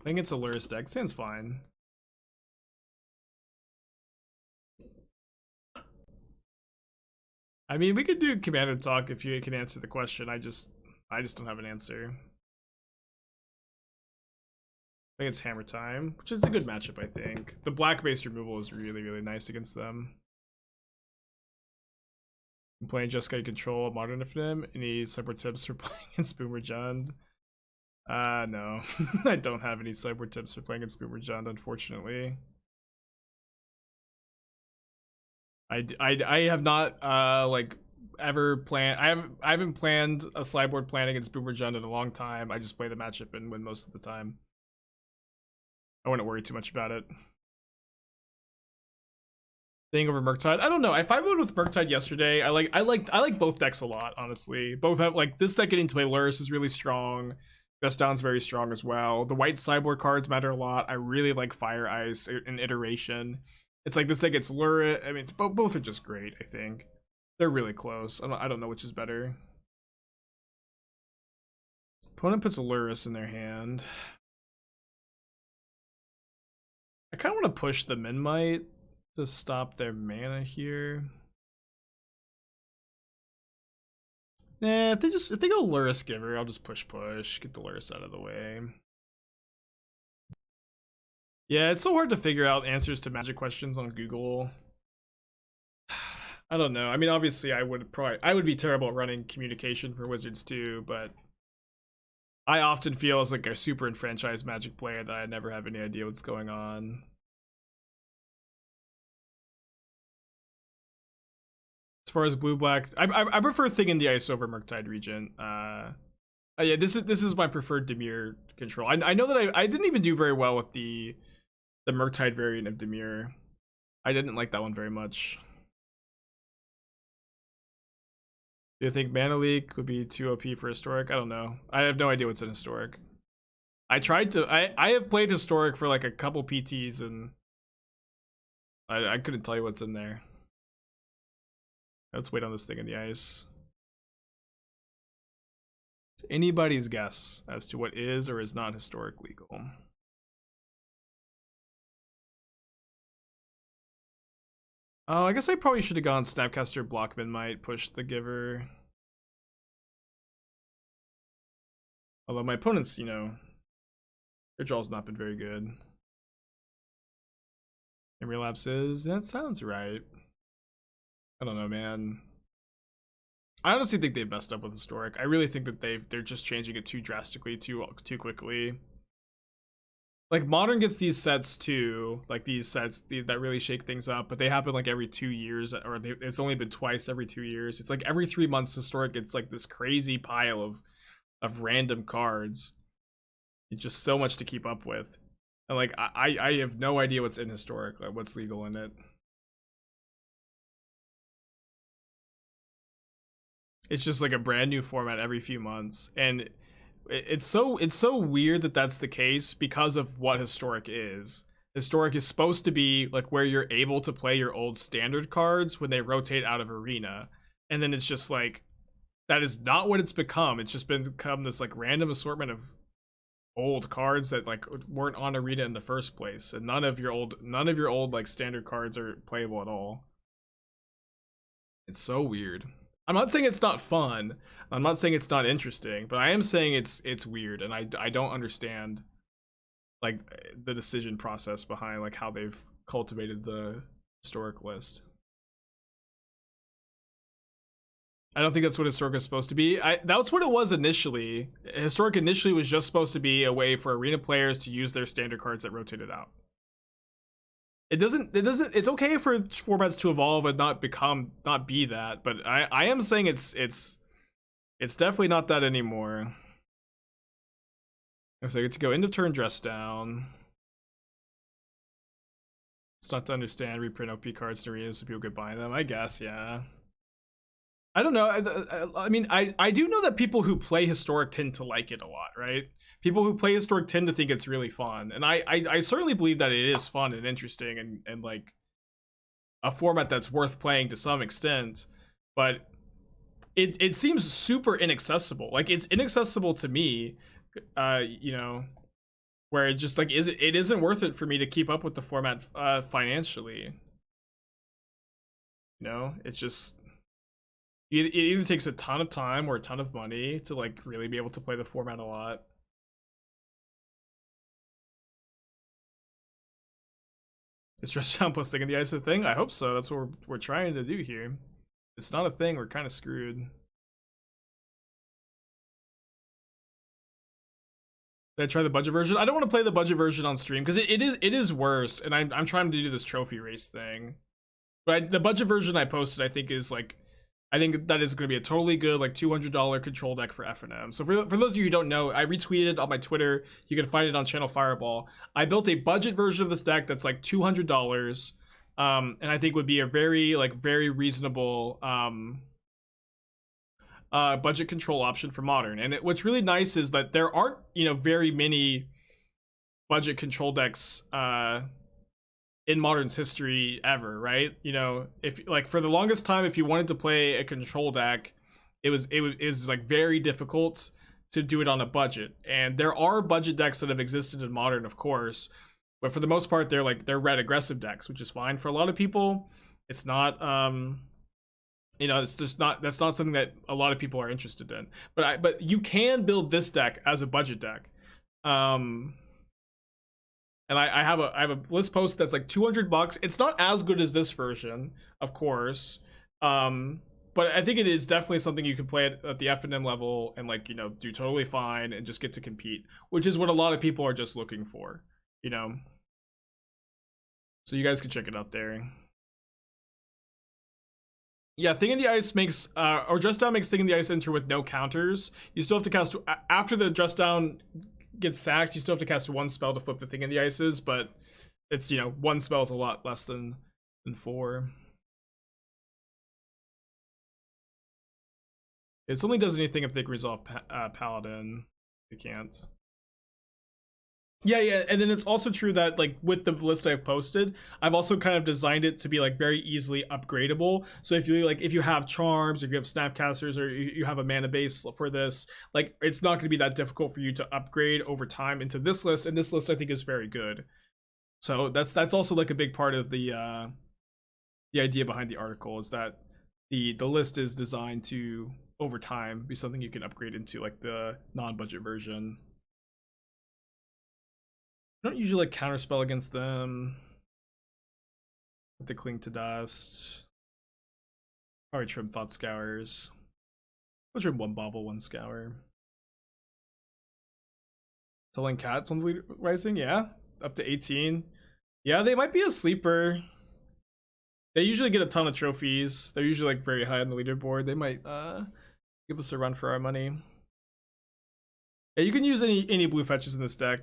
I think it's a Lurrus deck. Stands fine. I mean, we could do Commander Talk if you can answer the question. I just don't have an answer. I think it's Hammer Time, which is a good matchup, I think. The black-based removal is really, really nice against them. I'm playing Jeskai Control, Modern Infinitum. Any sideboard tips for playing against Boomer Jund? No. I don't have any sideboard tips for playing against Boomer Jund, unfortunately. I have not like ever planned. I haven't planned a sideboard plan against Boomer Jund in a long time. I just play the matchup and win most of the time. I wouldn't worry too much about it. Thing over Murktide. I don't know. If I voted with Murktide yesterday, I like both decks a lot, honestly. Both have like this deck getting to play Lurrus is really strong. Best Down's very strong as well. The white sideboard cards matter a lot. I really like Fire Ice and Iteration. It's like this deck gets Lurrus. I mean, both are just great, I think. They're really close. I don't know which is better. Opponent puts Lurrus in their hand. I kind of want to push the Minmite to stop their mana here. Nah, if they go Lurrus Giver, I'll just push, get the Lurrus out of the way. Yeah, it's so hard to figure out answers to Magic questions on Google. I don't know. I mean, obviously, I would be terrible at running communication for Wizards too, but I often feel as like a super enfranchised Magic player that I never have any idea what's going on. As far as blue-black, I prefer Thing in the Ice over Murktide Regent. Yeah, this is my preferred Dimir control. I know that I didn't even do very well with the Murktide variant of Dimir. I didn't like that one very much. Do you think Mana Leak would be too OP for Historic? I don't know. I have no idea what's in Historic. I have played Historic for like a couple PTs and I couldn't tell you what's in there. Let's wait on this Thing in the Ice. It's anybody's guess as to what is or is not Historic legal. Oh, I guess I probably should have gone Snapcaster Blockman might push the Giver. Although my opponents, you know, their draw's not been very good. And relapses, that sounds right. I don't know, man. I honestly think they've messed up with Historic. I really think that they're just changing it too drastically, too quickly. Like Modern gets these sets too, like these sets that really shake things up, but they happen like every 2 years, or it's only been twice every 2 years. It's like every 3 months Historic gets like this crazy pile of random cards. It's just so much to keep up with. And like I have no idea what's in Historic, like what's legal in it. It's just like a brand new format every few months, and it's so weird that that's the case because of what Historic is. Historic is supposed to be like where you're able to play your old standard cards when they rotate out of Arena, and then it's just like that is not what it's become. It's just become this like random assortment of old cards that like weren't on Arena in the first place, and none of your old like standard cards are playable at all. It's so weird. I'm not saying it's not fun. I'm not saying it's not interesting, but I am saying it's weird, and I don't understand like the decision process behind like how they've cultivated the Historic list. I don't think that's what Historic is supposed to be. That's what it was initially. Historic initially was just supposed to be a way for Arena players to use their standard cards that rotated out. It's okay for formats to evolve and not be that, but I am saying it's definitely not that anymore. So I get to go into turn dress down. It's not to understand reprint OP cards in arenas so people could buy them. I guess, yeah. I don't know. I mean, I do know that people who play Historic tend to like it a lot, right? People who play Historic tend to think it's really fun, and I certainly believe that it is fun and interesting and like a format that's worth playing to some extent, but it seems super inaccessible. Like it's inaccessible to me, you know, where it just like it isn't worth it for me to keep up with the format financially. You know, it's just it either takes a ton of time or a ton of money to like really be able to play the format a lot. Is dress down plus Thing in the Ice a thing? I hope so. That's what we're trying to do here. It's not a thing, we're kind of screwed. Did I try the budget version? I don't want to play the budget version on stream because it is worse, and I'm trying to do this trophy race thing. But the budget version I posted, I think, is like, I think that is going to be a totally good like $200 control deck for FNM. So for those of you who don't know, I retweeted on my Twitter. You can find it on Channel Fireball. I built a budget version of this deck that's like $200, and I think would be a very reasonable budget control option for Modern. And what's really nice is that there aren't, you know, very many budget control decks in Modern's history ever, right? You know, if like for the longest time, if you wanted to play a control deck, it was like very difficult to do it on a budget. And there are budget decks that have existed in Modern, of course, but for the most part, they're red aggressive decks, which is fine for a lot of people. It's not you know, it's just not, that's not something that a lot of people are interested in. But you can build this deck as a budget deck. And I have a list post that's like $200. It's not as good as this version, of course. But I think it is definitely something you can play at the FNM level and like, you know, do totally fine and just get to compete, which is what a lot of people are just looking for, you know. So you guys can check it out there. Yeah, Thing in the Ice makes, or Dress Down makes Thing in the Ice enter with no counters. You still have to cast, after the Dress Down gets sacked, you still have to cast one spell to flip the Thing in the Ices, but it's, you know, one spell is a lot less than 4. It only does anything if they can resolve Paladin. They can't. Yeah, and then it's also true that like with the list I've posted, I've also kind of designed it to be like very easily upgradable. So if you have charms, or if you have snapcasters, or you have a mana base for this, like it's not going to be that difficult for you to upgrade over time into this list. And this list I think is very good. So that's also like a big part of the idea behind the article, is that the list is designed to over time be something you can upgrade into like the non-budget version. I don't usually like counterspell against them. The Cling to Dust. Probably trim Thought Scours. I'll trim 1 Bauble, 1 Scour. Selling Cats on the Rising, yeah. Up to 18. Yeah, they might be a sleeper. They usually get a ton of trophies. They're usually like very high on the leaderboard. They might give us a run for our money. Yeah, you can use any blue fetches in this deck.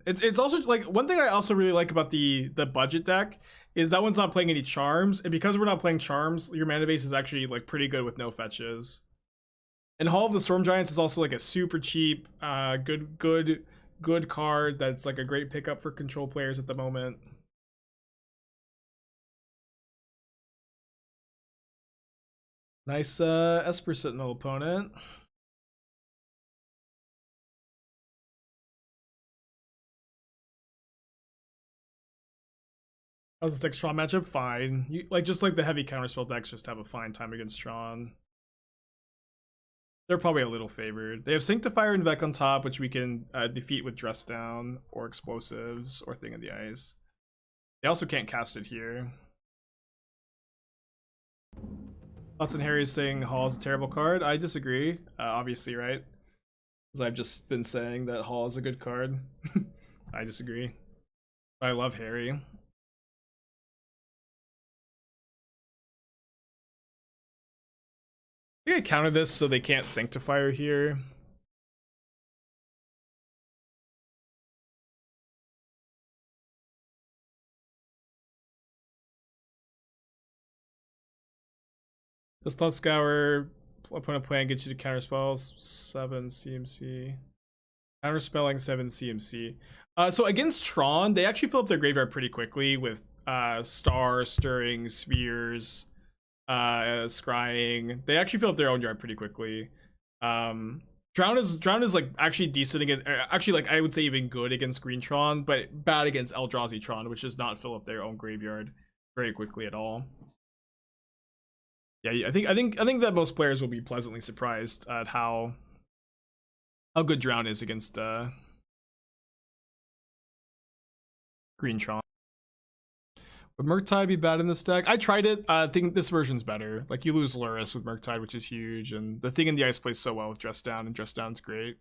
It's also like one thing I also really like about the budget deck is that one's not playing any charms, and because we're not playing charms, your mana base is actually like pretty good with no fetches. And Hall of the Storm Giants is also like a super cheap, good card that's like a great pickup for control players at the moment. Nice Esper Sentinel opponent. How's this next Tron matchup? Fine. You like just like the heavy counterspell decks just have a fine time against Tron. They're probably a little favored. They have Sanctifier and Vec on top, which we can defeat with Dress Down or Explosives or Thing in the Ice. They also can't cast it here. Lots and Harry is saying Hall is a terrible card. I disagree, obviously, right? Because I've just been saying that Hall is a good card. I disagree. But I love Harry. I think I counter this so they can't Sanctifier here. Does Thought Scour opponent plan get you to counterspells? 7 CMC. Counterspelling 7 CMC. So against Tron, they actually fill up their graveyard pretty quickly with Star, Stirring, Spheres, Scrying. They actually fill up their own yard pretty quickly. Drown is like actually decent against, actually like I would say even good against Green Tron, but bad against Eldrazi Tron, which does not fill up their own graveyard very quickly at all. Yeah, I think that most players will be pleasantly surprised at how good Drown is against Green Tron. Would Murktide be bad in this deck? I tried it. I think this version's better. Like, you lose Lurrus with Murktide, which is huge, and the thing in the ice plays so well with Dress Down, and Dress Down's great.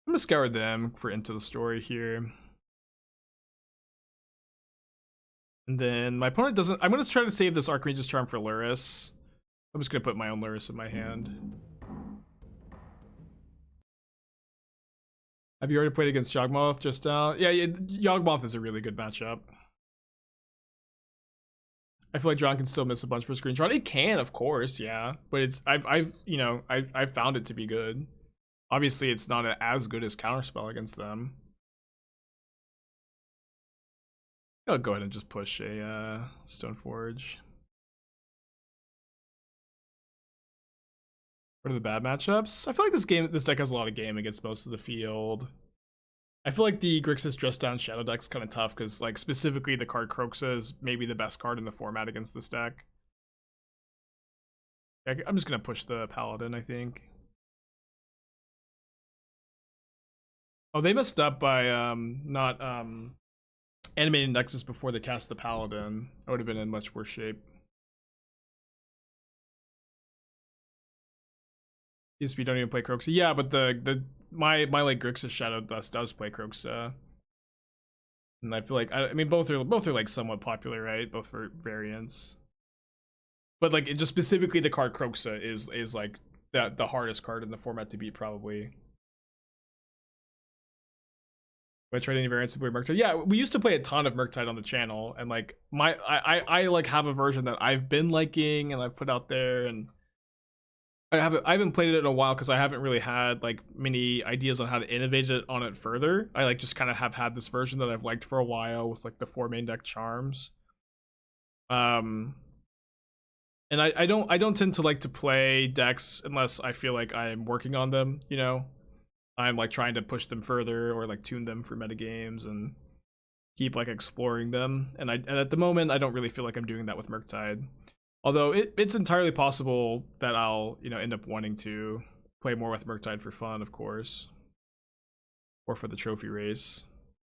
I'm gonna scour them for Into the Story here. And then my opponent doesn't... I'm gonna try to save this Archmage's Charm for Lurrus. I'm just gonna put my own Lurrus in my hand. Have you already played against Yawgmoth just now? Yeah, Yawgmoth is a really good matchup. I feel like John can still miss a bunch for screenshot. It can, of course, yeah, but it's I've found it to be good. Obviously, it's not as good as Counterspell against them. I'll go ahead and just push a Stoneforge. What are the bad matchups? I feel like this deck has a lot of game against most of the field. I feel like the Grixis Dress Down Shadow deck's kind of tough because, like, specifically the card Kroxa is maybe the best card in the format against this deck. I'm just gonna push the Paladin, I think. Oh, they messed up by not animating Nexus before they cast the Paladin. I would have been in much worse shape. ESP don't even play Kroxa. Yeah, but my like Grixis Shadow does play Kroxa. And I feel like I mean both are like somewhat popular, right? Both for variants. But like, it just specifically the card Kroxa is like the hardest card in the format to beat, probably. Have I tried any variants to play Murktide? Yeah, we used to play a ton of Murktide on the channel, and like I like have a version that I've been liking and I've put out there, and I haven't played it in a while because I haven't really had like many ideas on how to innovate it on it further. I like just kind of have had this version that I've liked for a while with like the 4 main deck charms. And I don't tend to like to play decks unless I feel like I'm working on them, you know. I'm like trying to push them further or like tune them for metagames and keep like exploring them. And at the moment I don't really feel like I'm doing that with Murktide. Although it's entirely possible that I'll, end up wanting to play more with Murktide for fun, of course. Or for the trophy race.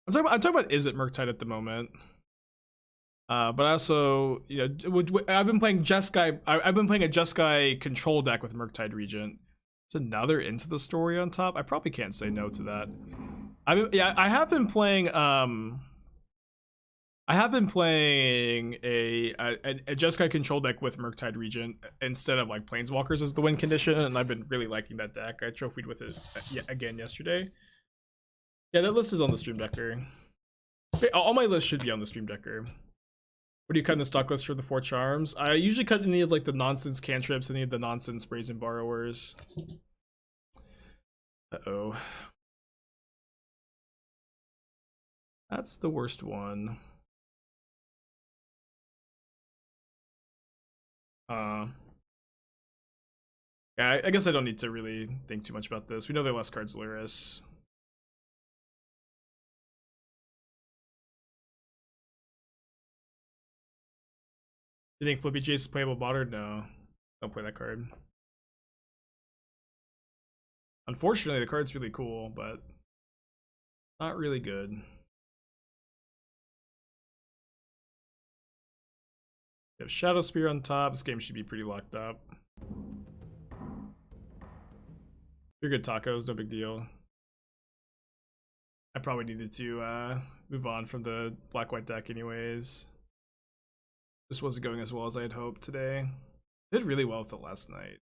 I'm talking about Izzet Murktide at the moment. But also, I've been playing I've been playing a Jeskai control deck with Murktide Regent. It's another Into the Story on top. I probably can't say no to that. I have been playing a Jeskai control deck with Murktide Regent instead of like Planeswalkers as the win condition, and I've been really liking that deck. I trophied with it again yesterday. Yeah, that list is on the Stream Decker. All my lists should be on the Stream Decker. What do you cut in the stock list for the 4 charms? I usually cut any of like the nonsense cantrips, any of the nonsense Brazen Borrowers. Uh-oh. That's the worst one. Yeah, I guess I don't need to really think too much about this. We know their last card's Lurrus. You think Flippy Chase is playable modern? No. Don't play that card. Unfortunately, the card's really cool, but not really good. You have Shadow Spear on top. This game should be pretty locked up. You're good, tacos, no big deal. I probably needed to move on from the black-white deck anyways. This wasn't going as well as I had hoped today. I did really well with it last night.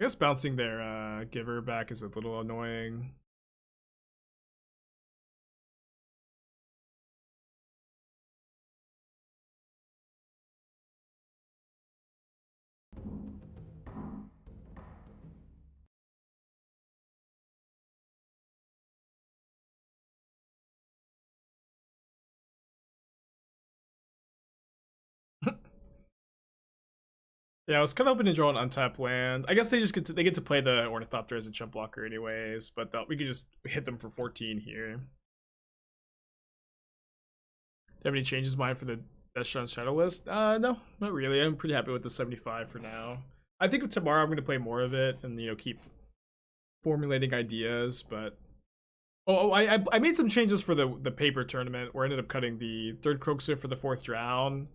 I guess bouncing their Giver back is a little annoying. Yeah, I was kind of hoping to draw an untapped land. I guess they just get to play the Ornithopter as a chump blocker anyways, but we could just hit them for 14 here. Do you have any changes in mind for the Deshon Shadow list? No, not really. I'm pretty happy with the 75 for now. I think tomorrow I'm going to play more of it and, you know, keep formulating ideas, but... Oh, I made some changes for the paper tournament where I ended up cutting the 3rd Croxer for the 4th Drown.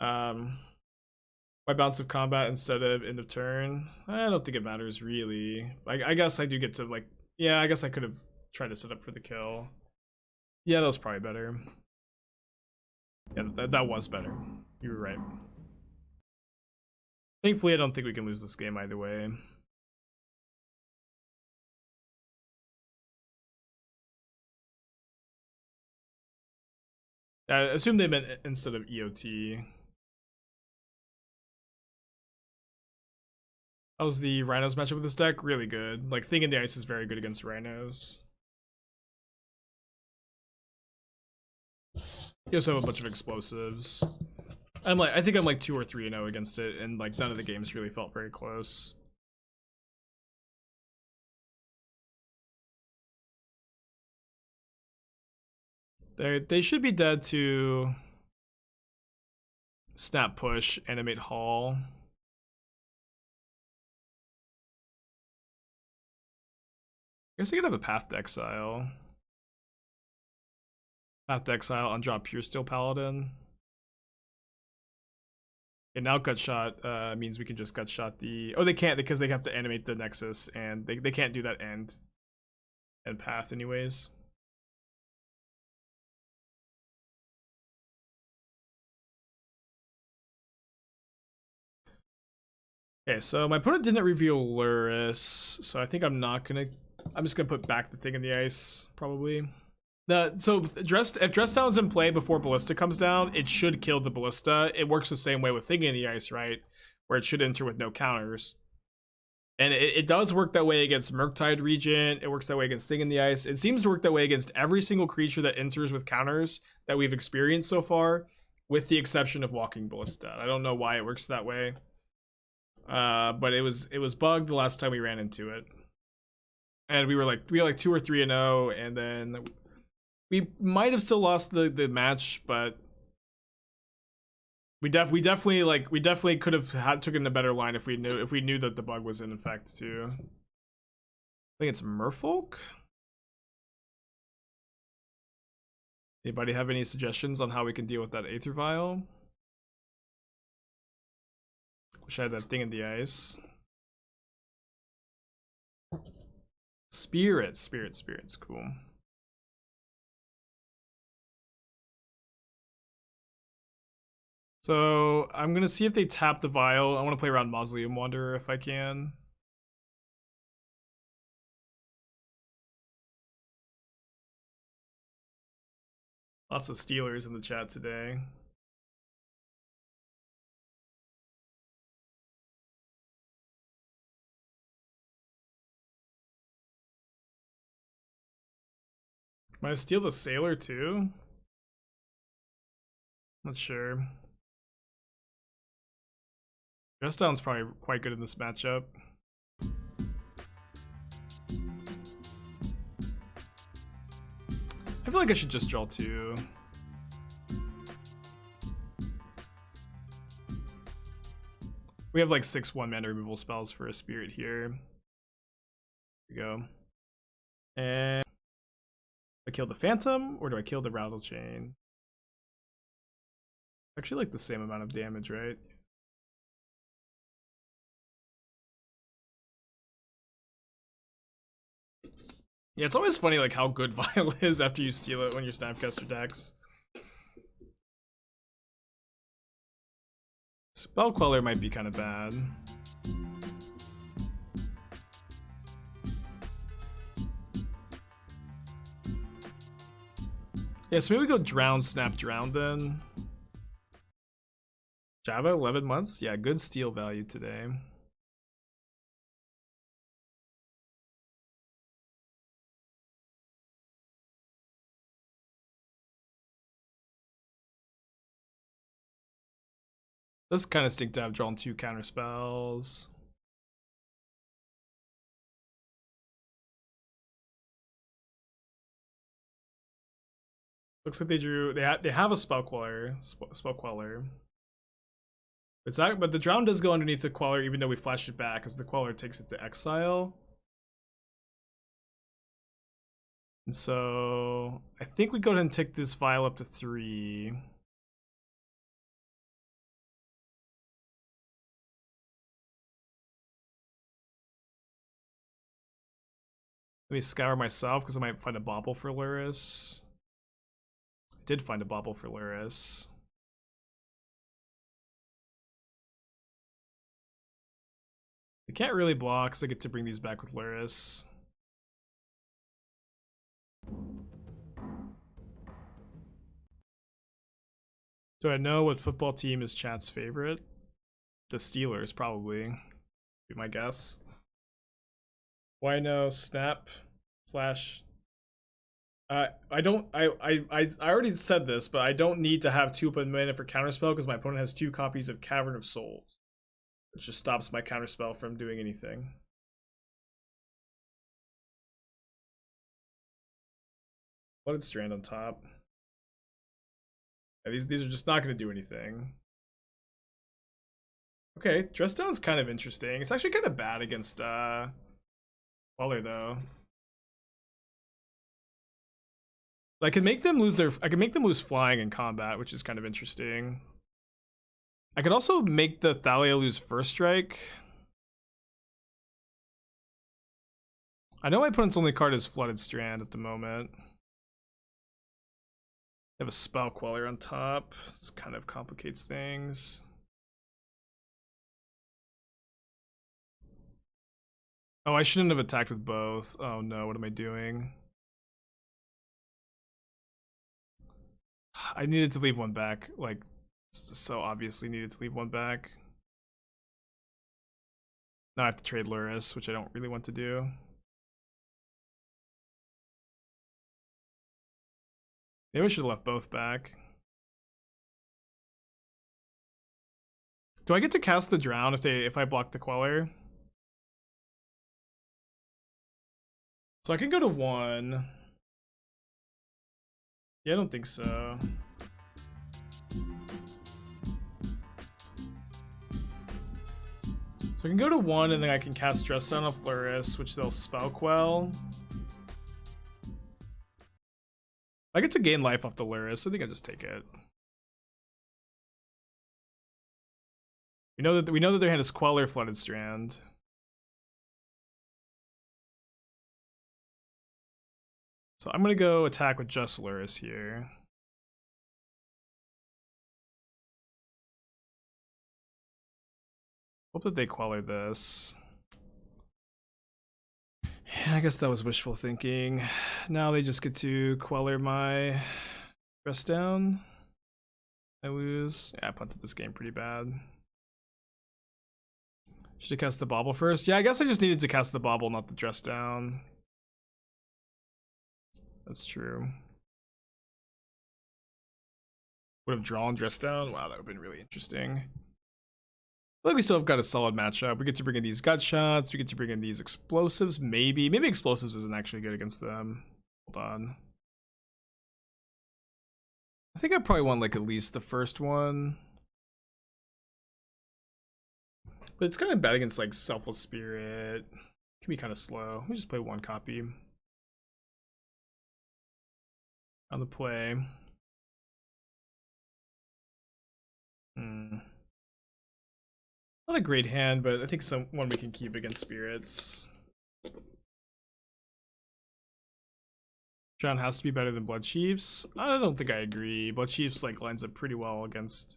My bounce of combat instead of end of turn. I don't think it matters really. I guess I do get to like, yeah, I guess I could have tried to set up for the kill. Yeah, that was probably better. Yeah, that was better. You were right. Thankfully, I don't think we can lose this game either way. I assume they meant instead of EOT. How's the Rhinos matchup with this deck? Really good. Like, Thing in the Ice is very good against Rhinos. You also have a bunch of explosives. I think I'm like 2 or 3-0 against it, and like none of the games really felt very close. They should be dead to Snap Push, Animate Hall. I guess I could have a Path to Exile. Path to Exile, undrop Pure Steel Paladin. And now Gutshot means we can just Gutshot the... Oh, they can't because they have to animate the Nexus, and they can't do that end path anyways. Okay, so my opponent didn't reveal Lurrus, so I think I'm just gonna put back the Thing in the Ice, probably. If Dress Down's in play before Ballista comes down, it should kill the Ballista. It works the same way with Thing in the Ice, right? Where it should enter with no counters. And it does work that way against Murktide Regent. It works that way against Thing in the Ice. It seems to work that way against every single creature that enters with counters that we've experienced so far, with the exception of Walking Ballista. I don't know why it works that way. But it was bugged the last time we ran into it. And we were like 2 or 3-0, and then we might have still lost the match, but we definitely could have taken a better line if we knew that the bug was in effect too. I think it's Merfolk. Anybody have any suggestions on how we can deal with that Aether Vial? Wish I had that Thing in the Ice. Spirits, cool. So I'm gonna see if they tap the vial. I want to play around Mausoleum Wanderer if I can. Lots of Steelers in the chat today. Might I steal the Sailor too? Not sure. Dress Down's probably quite good in this matchup. I feel like I should just draw 2. We have like 6 1-mana removal spells for a Spirit here. Here we go. And do I kill the Phantom or do I kill the Rattle Chain? Actually, like the same amount of damage, right? Yeah, it's always funny like how good Vial is after you steal it when you're Snapcaster decks. Spell Queller might be kind of bad. Yeah, so maybe we go Drown, Snap, Drown then. Java, 11 months? Yeah, good steal value today. Does kind of stink to have drawn 2 counterspells. Looks like they drew. They have a spell queller. Spell queller. It's that, but the drown does go underneath the queller, even though we flashed it back, because the queller takes it to exile. And so I think we go ahead and take this vial up to 3. Let me scour myself because I might find a Bauble for Lurrus. I did find a Bauble for Lurrus. I can't really block because I get to bring these back with Lurrus. Do I know what football team is chat's favorite? The Steelers, probably. Be my guess. Why no snap slash I already said this, but I don't need to have 2 open mana for Counterspell because my opponent has 2 copies of Cavern of Souls. Which just stops my Counterspell from doing anything. Blooded Strand on top. Yeah, these are just not going to do anything. Okay, Dress Down's kind of interesting. It's actually kind of bad against Weller though. I can make them lose flying in combat, which is kind of interesting. I could also make the Thalia lose first strike. I know my opponent's only card is Flooded Strand at the moment. They have a Spell Queller on top. This kind of complicates things. Oh, I shouldn't have attacked with both. Oh no, what am I doing? I needed to leave one back, like, so obviously needed to leave one back. Now I have to trade Lurrus, which I don't really want to do. Maybe I should have left both back. Do I get to cast the Drown if I block the Queller? So I can go to 1. Yeah, I don't think so. So I can go to 1 and then I can cast Dress Down off Lurrus, which they'll Spell Quell. I get to gain life off the Lurrus, I think I just take it. We know that their hand is Queller, Flooded Strand. So I'm gonna go attack with just Lurrus here. Hope that they Queller this. Yeah, I guess that was wishful thinking. Now they just get to Queller my Dress Down. I lose. Yeah, I punted this game pretty bad. Should have cast the Bauble first. Yeah, I guess I just needed to cast the Bauble, not the Dress Down. That's true. Would have drawn Dress Down. Wow, that would have been really interesting. I feel like we still have got a solid matchup. We get to bring in these gut shots. We get to bring in these explosives. Maybe explosives isn't actually good against them. Hold on. I think I probably want like at least the first one. But it's kind of bad against like Selfless Spirit. It can be kind of slow. We just play 1 copy. On the play. Not a great hand, but I think one we can keep against spirits. Drown has to be better than Bloodchiefs. I don't think I agree. Bloodchiefs like lines up pretty well against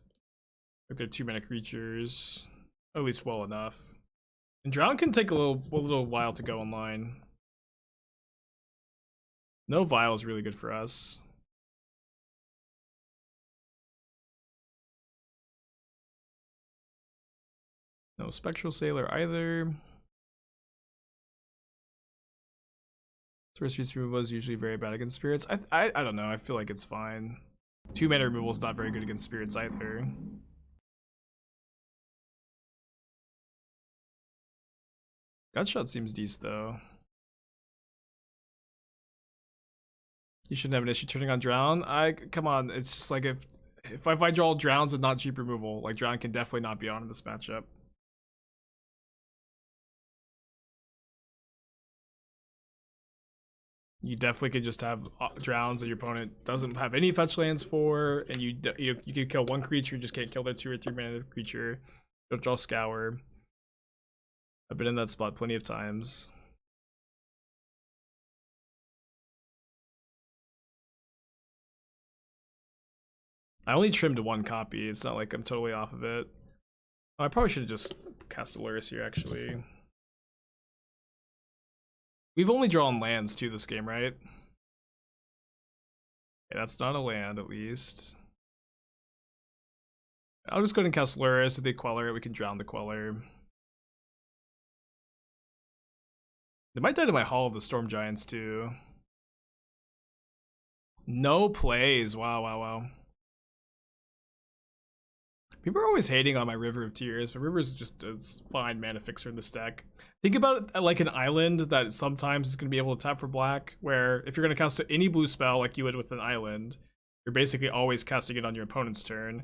like their 2-mana creatures, at least well enough. And Drown can take a little while to go online. No Vial is really good for us. No Spectral Sailor either. Sorcery removal is usually very bad against spirits. I don't know. I feel like it's fine. 2-mana removal is not very good against spirits either. Gunshot seems decent though. You shouldn't have an issue turning on Drown. Come on, it's just like if I draw Drowns and not cheap removal, like Drown can definitely not be on in this matchup. You definitely could just have Drowns that your opponent doesn't have any fetch lands for, and you could kill one creature, you just can't kill their 2 or 3 mana creature. Don't draw Scour. I've been in that spot plenty of times. I only trimmed 1 copy. It's not like I'm totally off of it. Oh, I probably should have just cast a Lurrus here, actually. We've only drawn lands too this game, right? Yeah, that's not a land, at least. I'll just go ahead and cast Lurrus. If they Queller it, we can drown the Queller. They might die to my Hall of the Storm Giants too. No plays. Wow, wow, wow. People are always hating on my River of Tears, but River is just a fine mana fixer in this deck. Think about it like an island that sometimes is going to be able to tap for black, where if you're going to cast any blue spell like you would with an island, you're basically always casting it on your opponent's turn,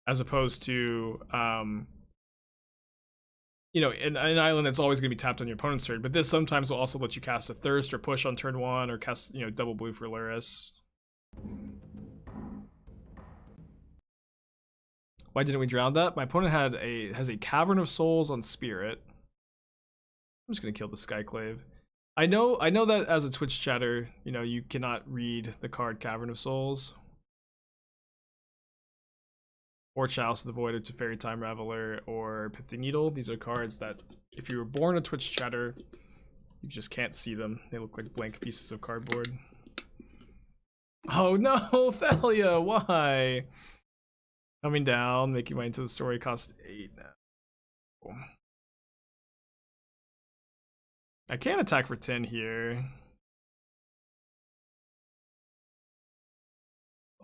as opposed to, you know, an island that's always going to be tapped on your opponent's turn. But this sometimes will also let you cast a Thirst or Push on turn 1, or cast, you know, double blue for Lurrus. Why didn't we drown that? My opponent has a Cavern of Souls on Spirit. I'm just gonna kill the Skyclave. I know that as a Twitch chatter, you know, you cannot read the card Cavern of Souls. Or Chalice of the Void, or Teferi Time Raveler, or Pithing Needle. These are cards that, if you were born a Twitch chatter, you just can't see them. They look like blank pieces of cardboard. Oh no, Thalia, why? Coming down, making my Into the Story cost 8 now. I can't attack for 10 here.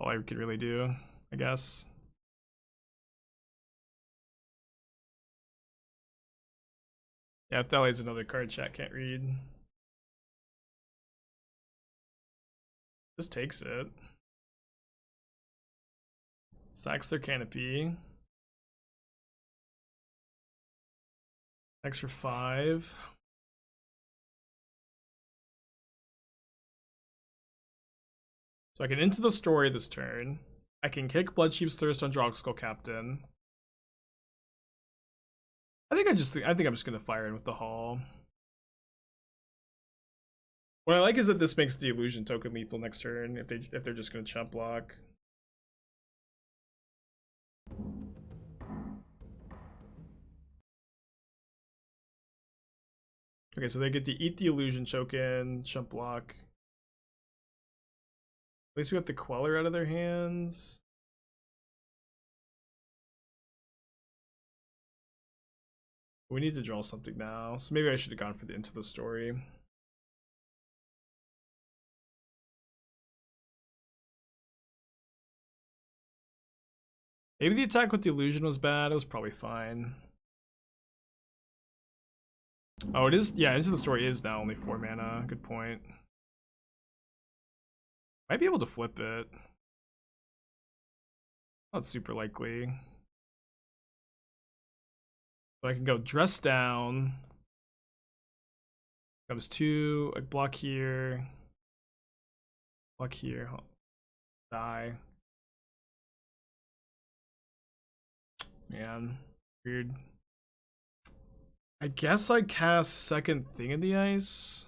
All I could really do, I guess. Yeah, Thalia's another card chat can't read. Just takes it. Sacks their canopy. X for 5. So I can Into the Story this turn. I can kick Bloodchief's Thirst on Darkslick Captain. I think I'm just gonna fire in with the Hall. What I like is that this makes the Illusion token lethal next turn if they're just gonna chump block. Okay, so they get to eat the Illusion token, chump block. At least we got the Queller out of their hands. We need to draw something now, so maybe I should have gone for the Into the Story. Maybe the attack with the Illusion was bad. It was probably fine. Oh, it is. Yeah, Into the Story is now only 4 mana. Good point. Might be able to flip it. Not super likely. So I can go Dress Down. Comes 2. Like block here. Block here. Die. Man, weird. I guess I cast second Thing in the Ice.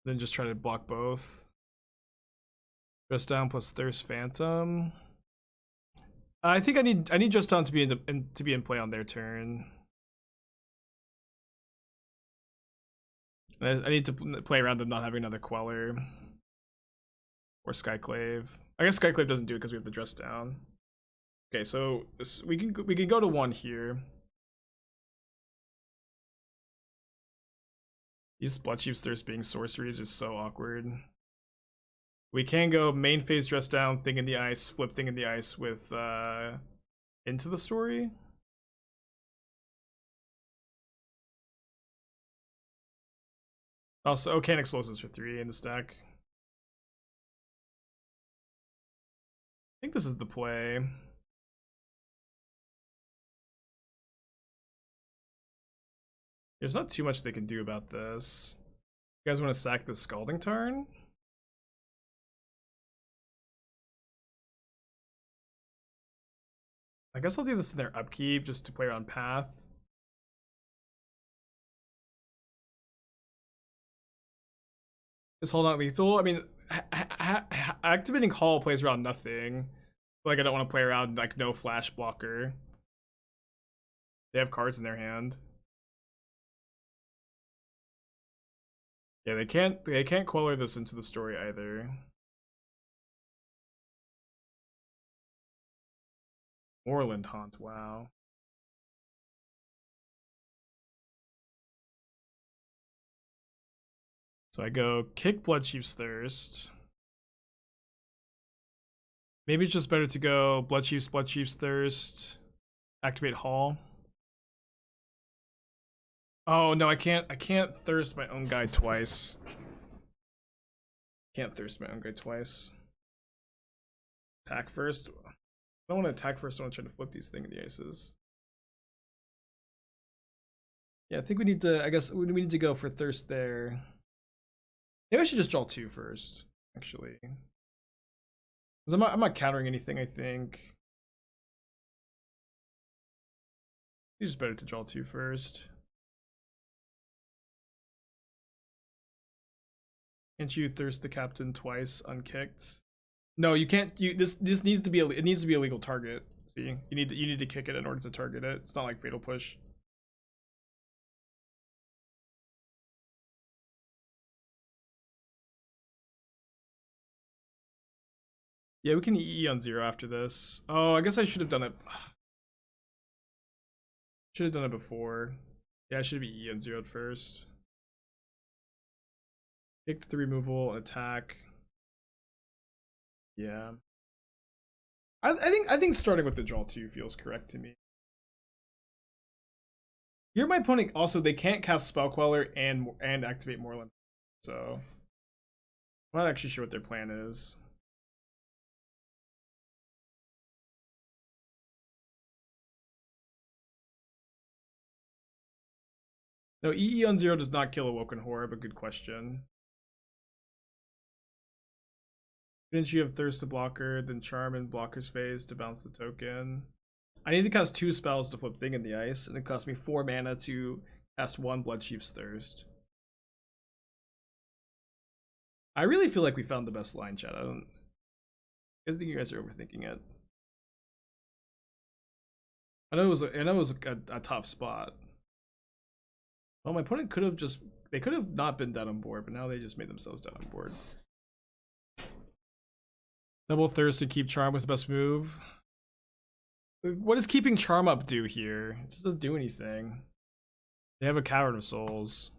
Then just try to block both. Dress Down plus Thirst Phantom. I think I need Dress Down to be in play on their turn. I need to play around them not having another Queller or Skyclave. I guess Skyclave doesn't do it because we have the Dress Down. Okay, so we can go to 1 here. These Bloodchief's Thirst being sorceries is so awkward. We can go main phase Dress Down, Thing in the Ice, flip Thing in the Ice with Into the Story. Also, oh, can't explosives for 3 in the stack. I think this is the play. There's not too much they can do about this. You guys want to sack the Scalding Tarn? I guess I'll do this in their upkeep just to play around path. Is Hull not lethal? I mean, activating Hull plays around nothing. Like, I don't want to play around like no flash blocker. They have cards in their hand. Yeah, they can't color this into the story either. Moorland Haunt, wow. So I go kick Bloodchief's Thirst. Maybe it's just better to go Bloodchief's Thirst. Activate Hall. Oh no, I can't thirst my own guy twice. Can't thirst my own guy twice. Attack first. I don't want to attack first, I want to try to flip these things in the ices. Yeah, I think we need to, I guess we need to go for thirst there. Maybe I should just draw 2 first, actually. Because I'm not countering anything, I think. It's just better to draw 2 first. Can't you thirst the captain twice unkicked? No, you can't. This needs to be it needs to be a legal target. See, you need to kick it in order to target it. It's not like Fatal Push. Yeah, we can EE on 0 after this. Oh, I guess I should have done it. Should have done it before. Yeah, I should be EE on 0 at first. Kick the removal, attack. Yeah. I think starting with the draw 2 feels correct to me. Here my opponent also, they can't cast Spell Queller and activate Moorland. So I'm not actually sure what their plan is. No, EE on 0 does not kill Awoken Horror, but good question. Didn't you have Thirst to Blocker, then Charm in Blocker's phase to bounce the token? I need to cast 2 spells to flip Thing in the Ice, and it cost me 4 mana to cast 1 Bloodchief's Thirst. I really feel like we found the best line, chat. I think you guys are overthinking it. I know it was a tough spot. Well, my opponent could have they could have not been dead on board, but now they just made themselves dead on board. Double Thirst to keep Charm was the best move. What does keeping Charm up do here? It just doesn't do anything. They have a Cavern of Souls.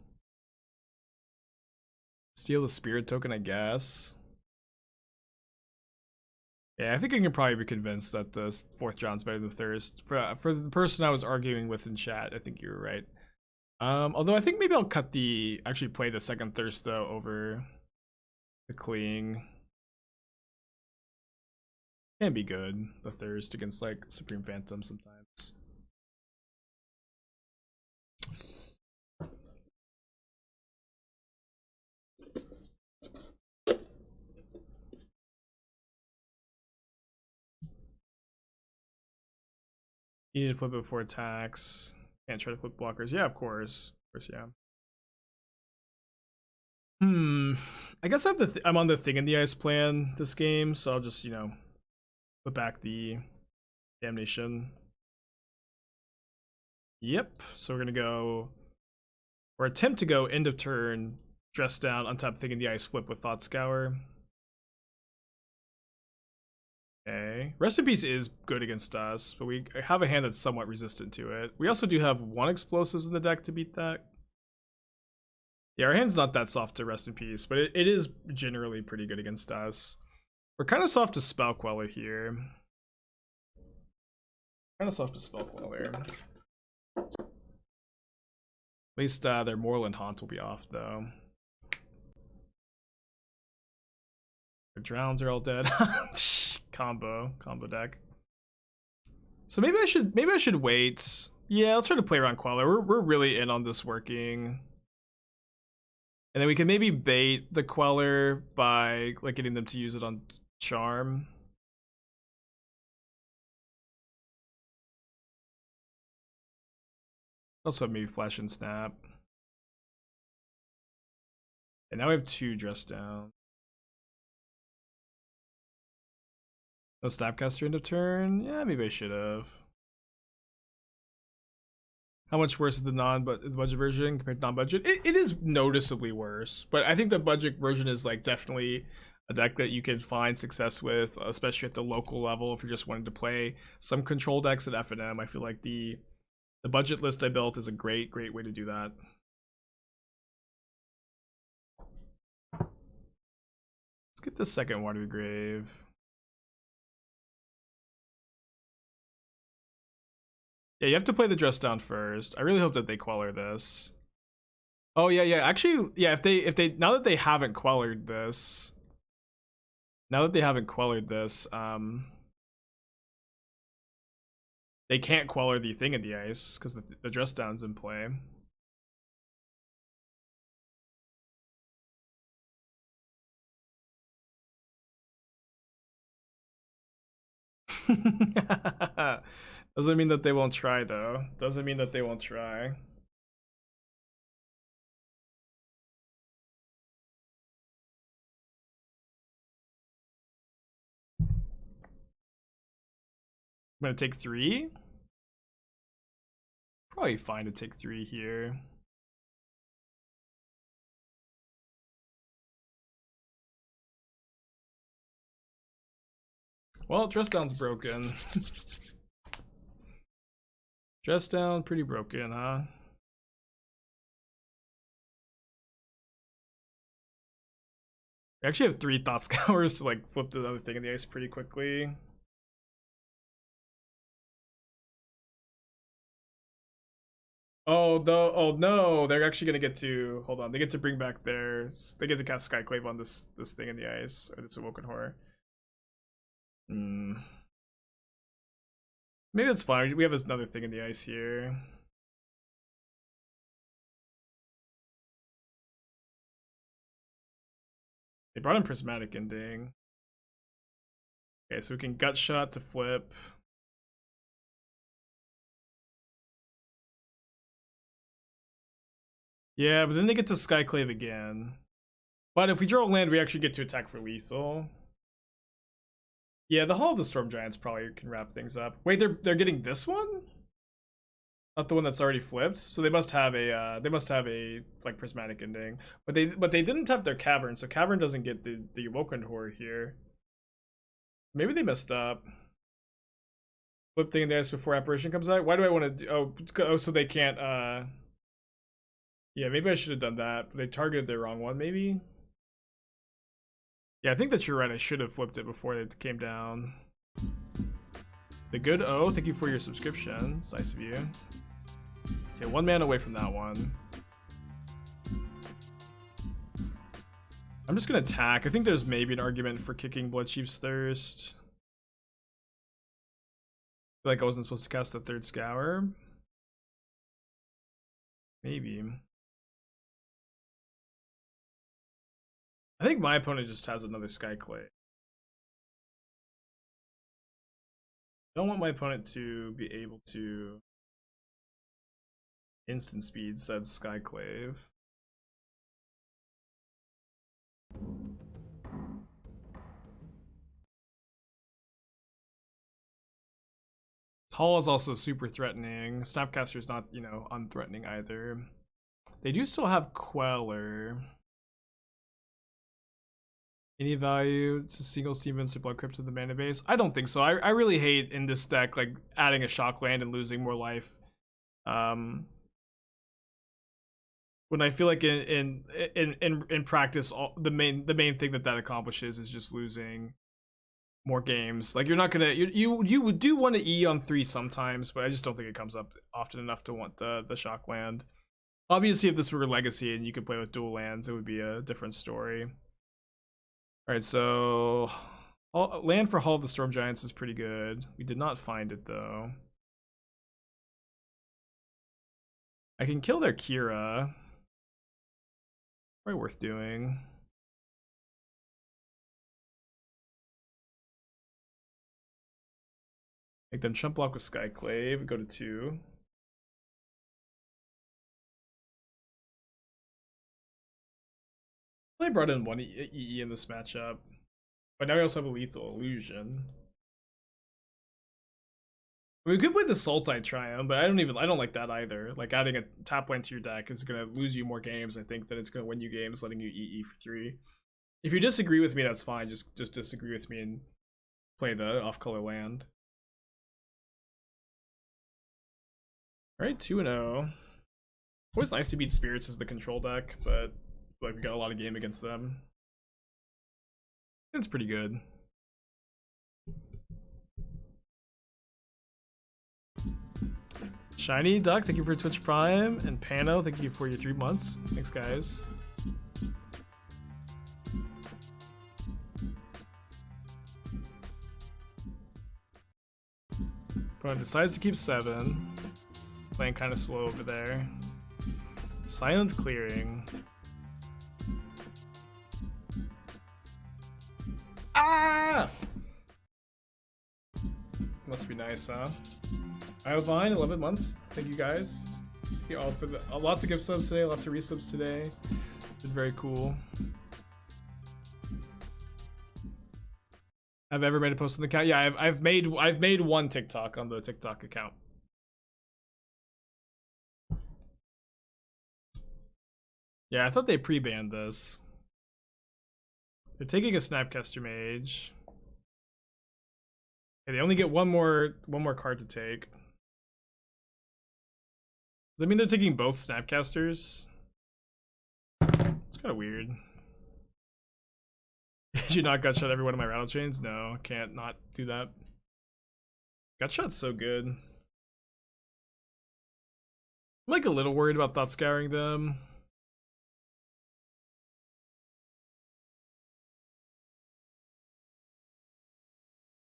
Steal the Spirit token, I guess. Yeah, I think I can probably be convinced that the 4th John's better than Thirst. For the person I was arguing with in chat, I think you were right. Although I think maybe I'll actually play the 2nd Thirst though over the Cling. Can be good, the Thirst against like Supreme Phantom sometimes. You need to flip it before attacks. Can't try to flip blockers. Yeah, of course. Of course, yeah. I guess I'm on the Thing in the Ice plan this game, so I'll just, you know, put back the Damnation. Yep. So we're gonna go, or attempt to go end of turn, dress down, untap Thing in the Ice, flip with Thought Scour. Okay. Rest in Peace is good against us, but we have a hand that's somewhat resistant to it. We also do have 1 explosives in the deck to beat that. Yeah, our hand's not that soft to Rest in Peace, but it is generally pretty good against us. We're kind of soft to Spell Queller here. Kind of soft to Spell Queller. At least their Moorland Haunt will be off, though. Drowns are all dead. combo deck. So maybe I should wait. Yeah, let's try to play around Queller. We're really in on this working. And then we can maybe bait the Queller by like getting them to use it on Charm. Also maybe Flash and Snap. And now we have 2 dress down. No Snapcaster end of turn? Yeah, maybe I should have. How much worse is the budget version compared to non-budget? It is noticeably worse, but I think the budget version is like definitely a deck that you can find success with, especially at the local level if you're just wanting to play some control decks at F&M. I feel like the budget list I built is a great way to do that. Let's get the second Watery Grave. Yeah, you have to play the dress down first. I really hope that they Queller this. Oh yeah. Actually, yeah, if they now that they haven't quellered this. They can't Queller the thing in the ice because the dress down's in play. Doesn't mean that they won't try though. Doesn't mean that they won't try. I'm gonna take 3. Probably fine to take 3 here. Well, dress down's broken. Dress down, pretty broken, huh? I actually have 3 Thought Scours to like flip the other thing in the ice pretty quickly. Oh no, they're actually gonna get to hold on. They get to bring back theirs. They get to cast Skyclave on this thing in the ice, or this Awoken Horror. Maybe that's fine. We have another thing in the ice here. They brought in Prismatic Ending. Okay, so we can Gut Shot to flip. Yeah, but then they get to Skyclave again. But if we draw a land, we actually get to attack for lethal. Yeah, the Hall of the Storm Giants probably can wrap things up. Wait, they're getting this one? Not the one that's already flipped. So they must have a like Prismatic Ending. But they didn't tap their Cavern, so Cavern doesn't get the Awoken Horror here. Maybe they messed up. Flip thing in the ice before Apparition comes out. Why do I want to do oh so they can't yeah, maybe I should have done that, but they targeted the wrong one, maybe? Yeah, I think that you're right. I should have flipped it before it came down. The Good O, thank you for your subscription. It's nice of you. Okay, 1 man away from that one. I'm just gonna attack. I think there's maybe an argument for kicking Bloodchief's Thirst. I feel like I wasn't supposed to cast the 3rd Scour. Maybe. I think my opponent just has another Skyclave. Don't want my opponent to be able to instant speed said Skyclave. Hull is also super threatening. Snapcaster is not, you know, unthreatening either. They do still have Queller. Any value to single Stevens to Blood Crypt to the mana base? I don't think so. I really hate in this deck like adding a shock land and losing more life. When I feel like in practice, the main thing that accomplishes is just losing more games. Like you're not gonna you would do want to E on 3 sometimes, but I just don't think it comes up often enough to want the shock land. Obviously, if this were Legacy and you could play with dual lands, it would be a different story. All right, so land for Hall of the Storm Giants is pretty good. We did not find it though. I can kill their Kira. Probably worth doing. Make them chump block with Skyclave. Go to 2. I brought in 1 EE in this matchup, but now we also have a lethal illusion. We could play the Sultai Triumph, but I don't like that either. Like adding a tap land to your deck is gonna lose you more games, I think, than it's gonna win you games, letting you EE for 3. If you disagree with me, that's fine. Just disagree with me and play the off-color land. Alright, 2-0. Always nice to beat Spirits as the control deck, but like we got a lot of game against them. It's pretty good. Shiny Duck, thank you for Twitch Prime, and Pano, thank you for your 3 months. Thanks, guys. Opponent decides to keep 7. Playing kind of slow over there. Silent clearing. Ah! Must be nice, huh? Iovine, 11 months. Thank you guys. Thank you all for the lots of gift subs today, lots of resubs today. It's been very cool. Have I ever made a post on the account? Yeah, I've made 1 TikTok on the TikTok account. Yeah, I thought they pre-banned this. They're taking a Snapcaster Mage. Okay, they only get one more card to take. Does that mean they're taking both Snapcasters? It's kind of weird. Did you not gutshot every one of my rattle chains? No, can't not do that. Gutshot's so good. I'm like a little worried about Thought Scouring them.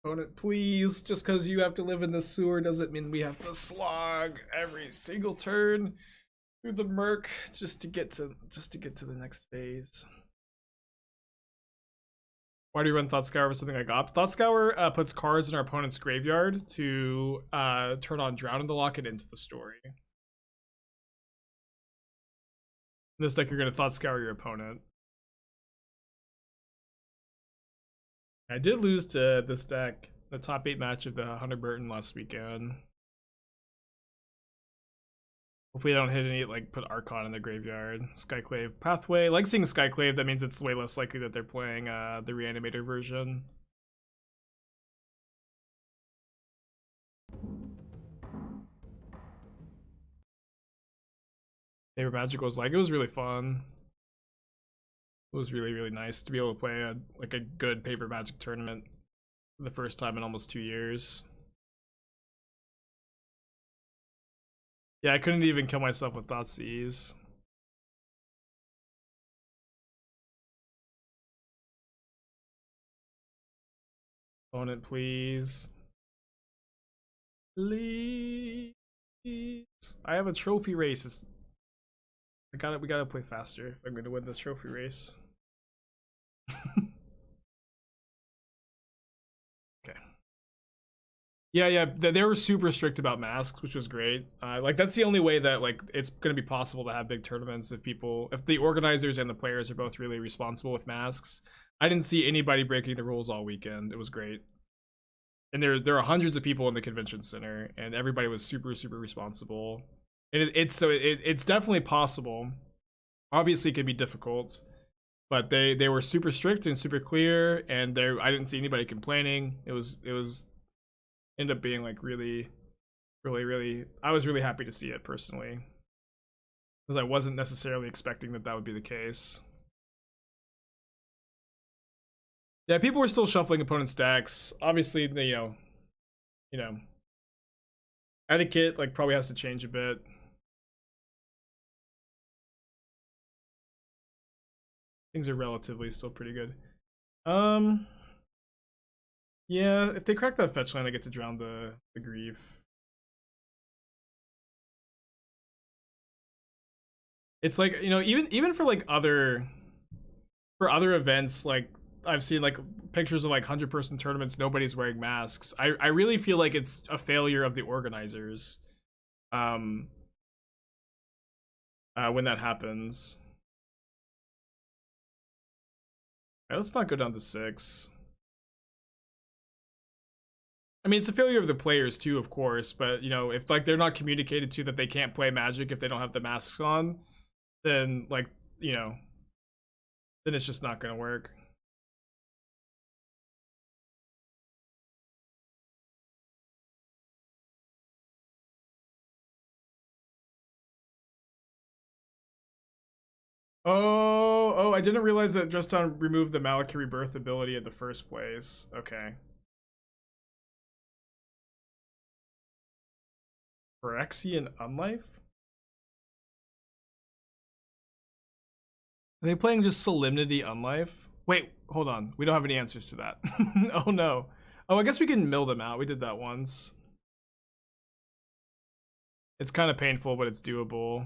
Opponent, please. Just because you have to live in the sewer doesn't mean we have to slog every single turn through the murk just to get to the next phase. Why do you run Thought Scour for something like Op? Thought Scour puts cards in our opponent's graveyard to turn on Drown in the Loch and into the story. In this deck, you're going to Thought Scour your opponent. I did lose to this deck, the top 8 match of the Hunter Burton last weekend. Hopefully I don't hit any, like, put Archon in the graveyard. Skyclave Pathway. Like seeing Skyclave, that means it's way less likely that they're playing the Reanimator version. Paper Magic was like, it was really fun. It was really, really nice to be able to play a good Paper Magic tournament for the first time in almost 2 years. Yeah, I couldn't even kill myself with Thoughtseize. Opponent, please. Please. I have a trophy race. We gotta play faster if I'm gonna win this trophy race. Okay. Yeah, they were super strict about masks, which was great. Like that's the only way that like it's gonna be possible to have big tournaments if the organizers and the players are both really responsible with masks. I didn't see anybody breaking the rules all weekend. It was great. And there are hundreds of people in the convention center, and everybody was super responsible. And it's definitely possible. Obviously, it can be difficult, but they were super strict and super clear, and I didn't see anybody complaining. It was ended up being like really. I was really happy to see it personally, because I wasn't necessarily expecting that would be the case. Yeah, people were still shuffling opponent stacks. Obviously, you know, etiquette like probably has to change a bit. Things are relatively still pretty good. Um, yeah, if they crack that fetch line, I get to drown the grief. It's like, you know, even for like other events, like I've seen like pictures of like 100-person tournaments, nobody's wearing masks. I really feel like it's a failure of the organizers. Um, when that happens. All right, let's not go down to 6. I mean, it's a failure of the players too, of course, but you know, if like they're not communicated to that they can't play Magic if they don't have the masks on, then like, you know, then it's just not gonna work. Oh, I didn't realize that just on removed the Maliki Rebirth ability in the first place. Okay. Phyrexian Unlife? Are they playing just Solemnity Unlife? Wait, hold on. We don't have any answers to that. Oh no. Oh, I guess we can mill them out. We did that once. It's kind of painful, but it's doable.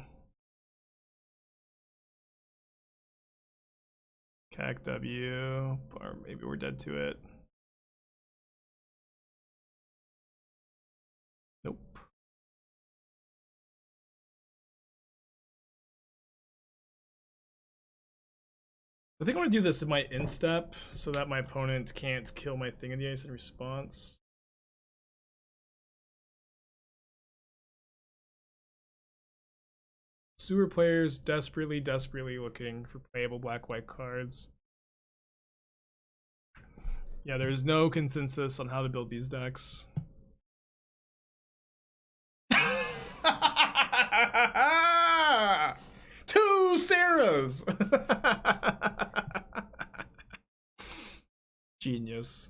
CAC W, or maybe we're dead to it. Nope. I think I want to do this in my instep so that my opponent can't kill my thing in the ice in response. Sewer players desperately looking for playable black-white cards. Yeah, there's no consensus on how to build these decks. Two Sarahs! Genius.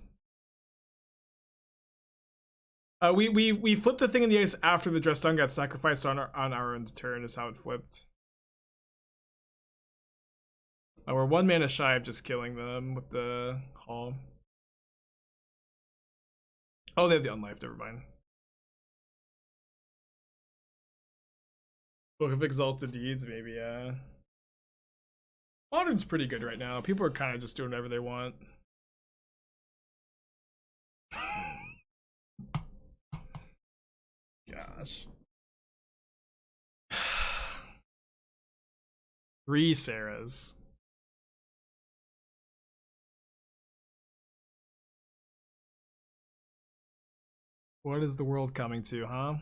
We flipped the thing in the ice after the dress down got sacrificed on our own turn is how it flipped. We're 1 mana shy of just killing them with the Hall. Oh, they have the Unlife, never mind. Book of Exalted Deeds, maybe, yeah. Modern's pretty good right now. People are kind of just doing whatever they want. Gosh. 3 Sarahs. What is the world coming to, huh?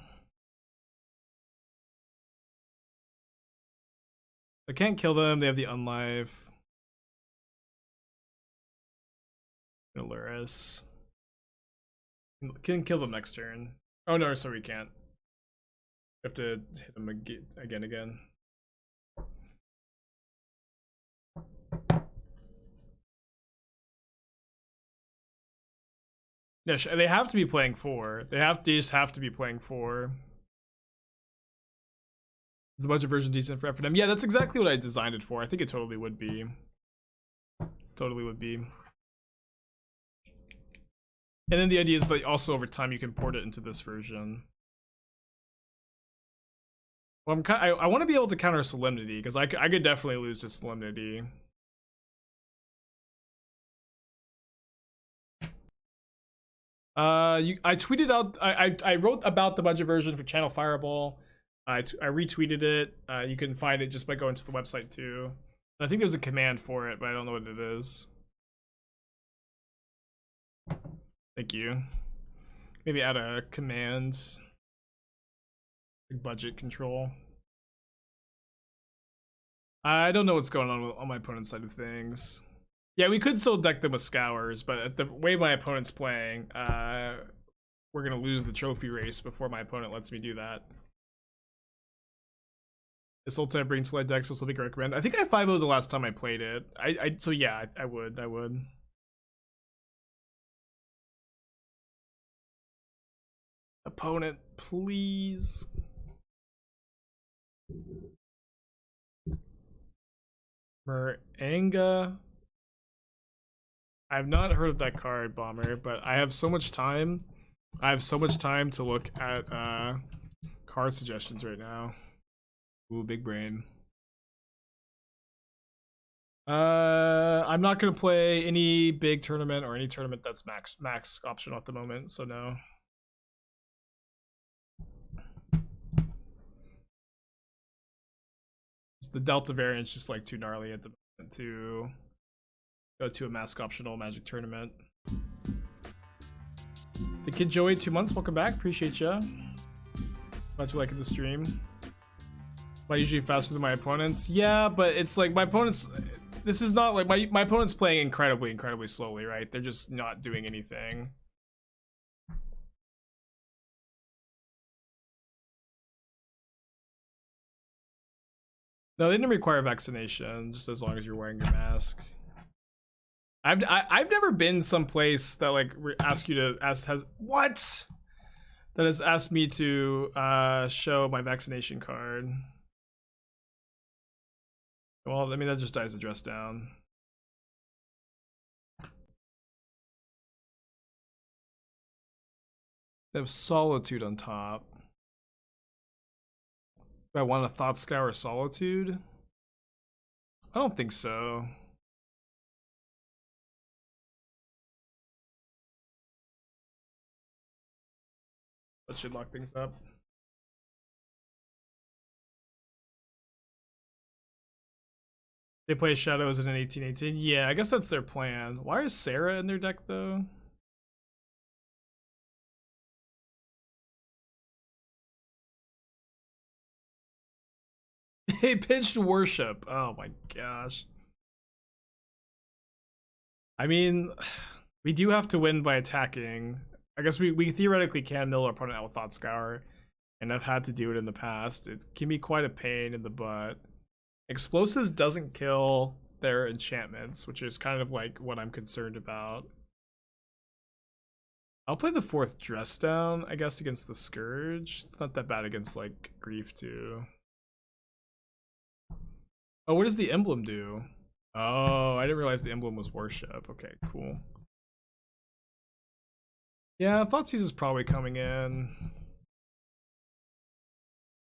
I can't kill them. They have the Unlife. Lurrus. Can kill them next turn. Oh no, sorry, we can't. We have to hit them again. Yeah, they have to be playing 4. They just have to be playing 4. Is the budget version decent for FNM? Yeah, that's exactly what I designed it for. I think it totally would be. Totally would be. And then the idea is that also over time you can port it into this version. Well, I want to be able to counter Solemnity because I could definitely lose to Solemnity. I tweeted out. I wrote about the budget version for Channel Fireball. I retweeted it. You can find it just by going to the website too. And I think there's a command for it, but I don't know what it is. Thank you. Maybe add a command. Budget control. I don't know what's going on my opponent's side of things. Yeah, we could still deck them with Scours, but the way my opponent's playing, we're gonna lose the trophy race before my opponent lets me do that. This old type bring to light decks, so something I recommend. I think I 5-0'd the last time I played it. So yeah, I would. Opponent, please. Meranga. I've not heard of that card, Bomber, but I have so much time. I have so much time to look at card suggestions right now. Ooh, big brain. I'm not gonna play any big tournament or any tournament that's max optional at the moment, so no. The Delta variant's just like too gnarly at the moment to go to a mask optional Magic tournament. The Kid Joey, 2 months, welcome back, appreciate ya. Glad you liking the stream. Am I usually faster than my opponents? Yeah, but it's like my opponents, this is not like my opponent's playing incredibly slowly, right? They're just not doing anything. No, they didn't require vaccination, just as long as you're wearing your mask. I've never been someplace that like ask you to has what that has asked me to show my vaccination card. Well, I mean that just dies a dress down. They have Solitude on top. Do I want a Thought Scour Solitude? I don't think so. That should lock things up. They play Shadows in an 1818. Yeah, I guess that's their plan. Why is Sarah in their deck though? They pitched Worship. Oh my gosh. I mean, we do have to win by attacking. I guess we theoretically can mill our opponent out with Thought Scour, and I've had to do it in the past. It can be quite a pain in the butt. Explosives doesn't kill their enchantments, which is kind of like what I'm concerned about. I'll play the 4th Dress Down, I guess, against the Scourge. It's not that bad against like Grief too. Oh, what does the emblem do? Oh, I didn't realize the emblem was Worship. Okay, cool. Yeah, Thoughtseize is probably coming in.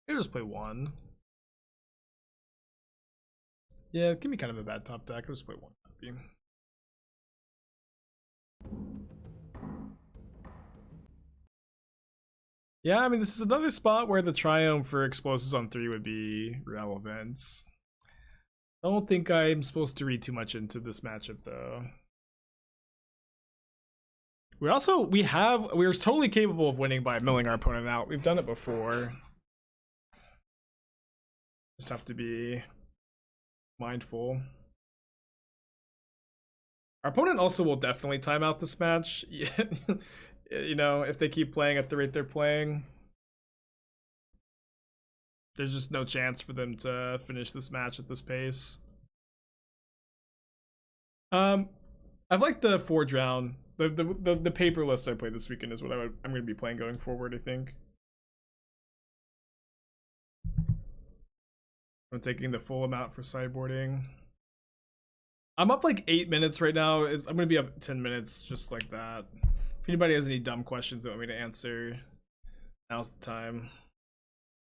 I'll just play 1. Yeah, it can be kind of a bad top deck. I'll just play 1 copy. Yeah, I mean, this is another spot where the Triumph for Explosives on 3 would be relevant. I don't think I'm supposed to read too much into this matchup, though. We are totally capable of winning by milling our opponent out. We've done it before. Just have to be mindful. Our opponent also will definitely time out this match. You know, if they keep playing at the rate they're playing, there's just no chance for them to finish this match at this pace. I've liked the 4 Drown. The paper list I played this weekend is what I'm going to be playing going forward, I think. I'm taking the full amount for sideboarding. I'm up like 8 minutes right now. I'm going to be up 10 minutes just like that. If anybody has any dumb questions they want me to answer, now's the time.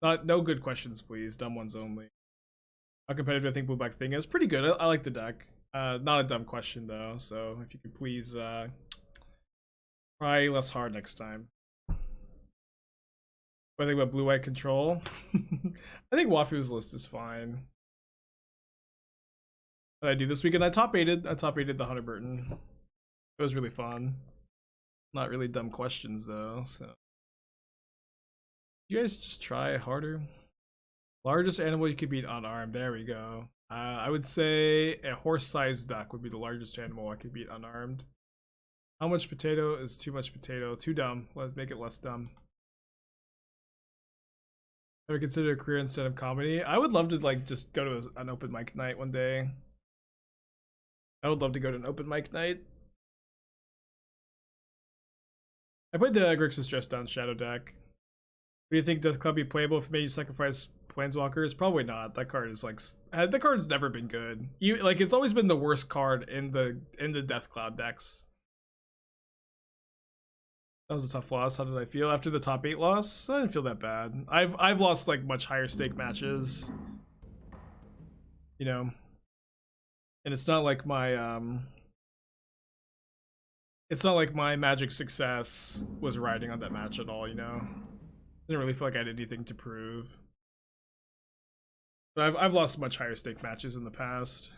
No good questions, please. Dumb ones only. How competitive I think Blue Black Thing is? Pretty good. I like the deck. Not a dumb question though, so if you could please try less hard next time. What do I think about blue-white control? I think Wafu's list is fine. What did I do this weekend? I top-8'd the Hunter Burton. It was really fun. Not really dumb questions though, so. You guys just try harder. Largest animal you could beat unarmed. There we go. I would say a horse-sized duck would be the largest animal I could beat unarmed. How much potato is too much potato? Too dumb. Let's make it less dumb. Ever consider a career instead of comedy? I would love to like just go to an open mic night one day. I would love to go to an open mic night. I played the Grixis Dress Down Shadow deck. Do you think Death Club be playable if Mage sacrifice Planeswalkers? Probably not. That card is like the card's never been good. Like it's always been the worst card in the Death Cloud decks. That was a tough loss. How did I feel after the top 8 loss? I didn't feel that bad. I've lost like much higher stake matches, you know, and it's not like my Magic success was riding on that match at all, you know. Didn't really feel like I had anything to prove. But I've lost much higher stake matches in the past.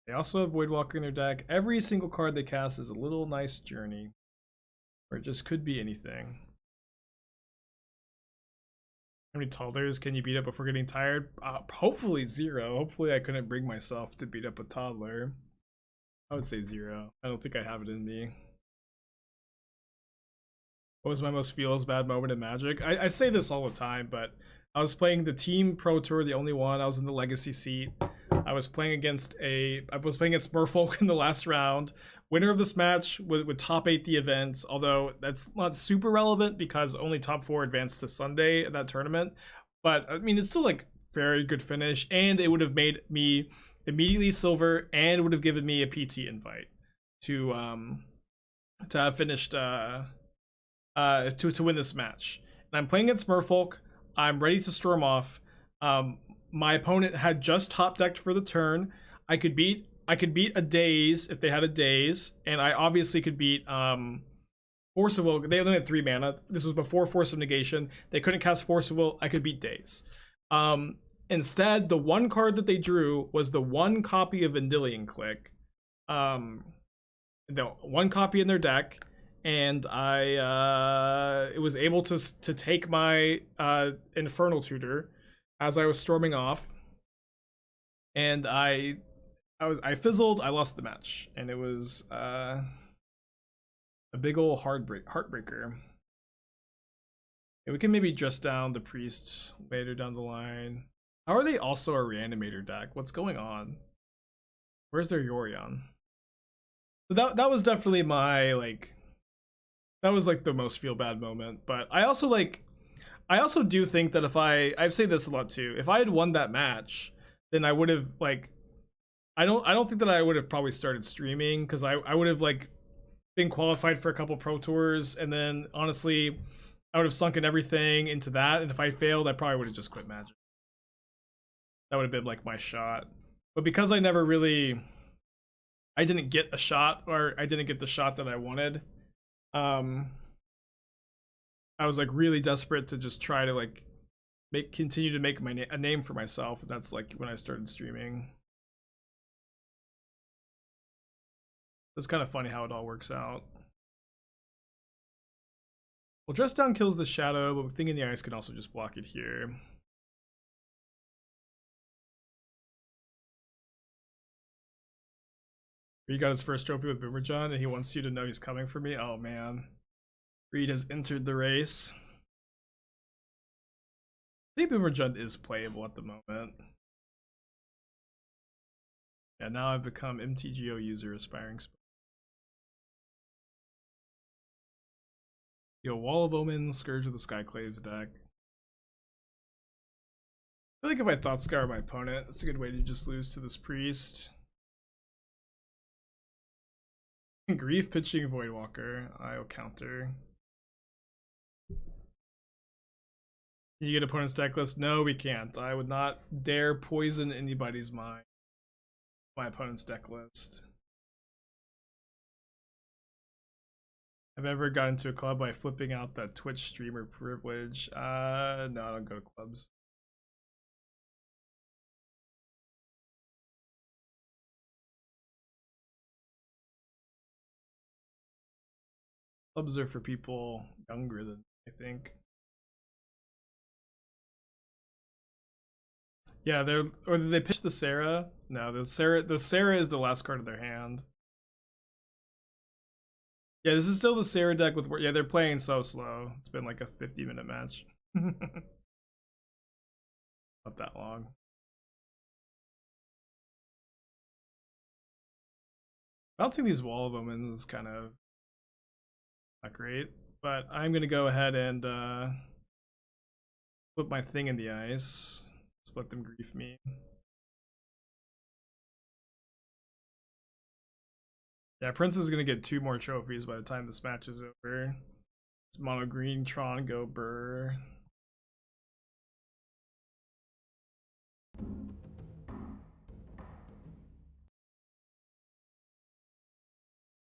They also have Voidwalker in their deck. Every single card they cast is a little nice journey. Or it just could be anything. How many toddlers can you beat up before getting tired? Hopefully 0. Hopefully I couldn't bring myself to beat up a toddler. I would say 0. I don't think I have it in me. What was my most feels bad moment in Magic? I say this all the time, but I was playing the Team Pro Tour, the only one. I was in the Legacy seat. I was playing against Merfolk in the last round. Winner of this match would top 8 the event, although that's not super relevant because only top 4 advanced to Sunday in that tournament. But I mean, it's still like very good finish, and it would have made me immediately silver, and it would have given me a PT invite to have finished to win this match. And I'm playing against Merfolk. I'm ready to storm off. My opponent had just top decked for the turn. I could beat a Daze if they had a Daze, and I obviously could beat Force of Will. They only had 3 mana. This was before Force of Negation. They couldn't cast Force of Will. I could beat Daze. Instead, the one card that they drew was the 1 copy of Vendilion Click. The 1 copy in their deck, and I was able to take my Infernal Tutor as I was storming off, and I fizzled. I lost the match, and it was a big ol' heartbreaker. Yeah, we can maybe dress down the priest later down the line. How are they also a reanimator deck? What's going on? Where's their Yorion? So that was definitely my that was like the most feel bad moment. But I also do think that if I've said this a lot too, if I had won that match, then I would have I don't think that I would have probably started streaming, because I would have been qualified for a couple pro tours, and then honestly I would have sunken everything into that, and if I failed I probably would have just quit Magic. That would have been my shot. But because I didn't get a shot, or I didn't get the shot that I wanted, I was really desperate to just try to continue to make a name for myself, and that's when I started streaming. It's kind of funny how it all works out. Well, Dress Down kills the shadow, but Thing in the Ice can also just block it here. Reed got his first trophy with Boomerjohn, and he wants you to know he's coming for me. Oh man. Reed has entered the race. I think Boomerjohn is playable at the moment. Yeah, now I've become MTGO user aspiring. Yo, Wall of Omens, Scourge of the Skyclaves deck. I feel like if I Thought Scour my opponent, that's a good way to just lose to this priest. Grief pitching Voidwalker. I'll counter. Can you get opponent's deck list? No, we can't. I would not dare poison anybody's mind. My opponent's deck list. I've ever got into a club by flipping out that Twitch streamer privilege. No, I don't go to clubs. Clubs are for people younger than me, I think. Yeah, or did they pitch the Sarah? No, the Sarah is the last card of their hand. Yeah, this is still the Sarah deck with, yeah, they're playing so slow. It's been like a 50-minute match. Not that long. Bouncing these Wall of Omens is kind of not great, but I'm gonna go ahead and put my thing in the ice. Just let them grief me. Yeah, Prince is gonna get 2 more trophies by the time this match is over. It's mono green, Tron, go Burr.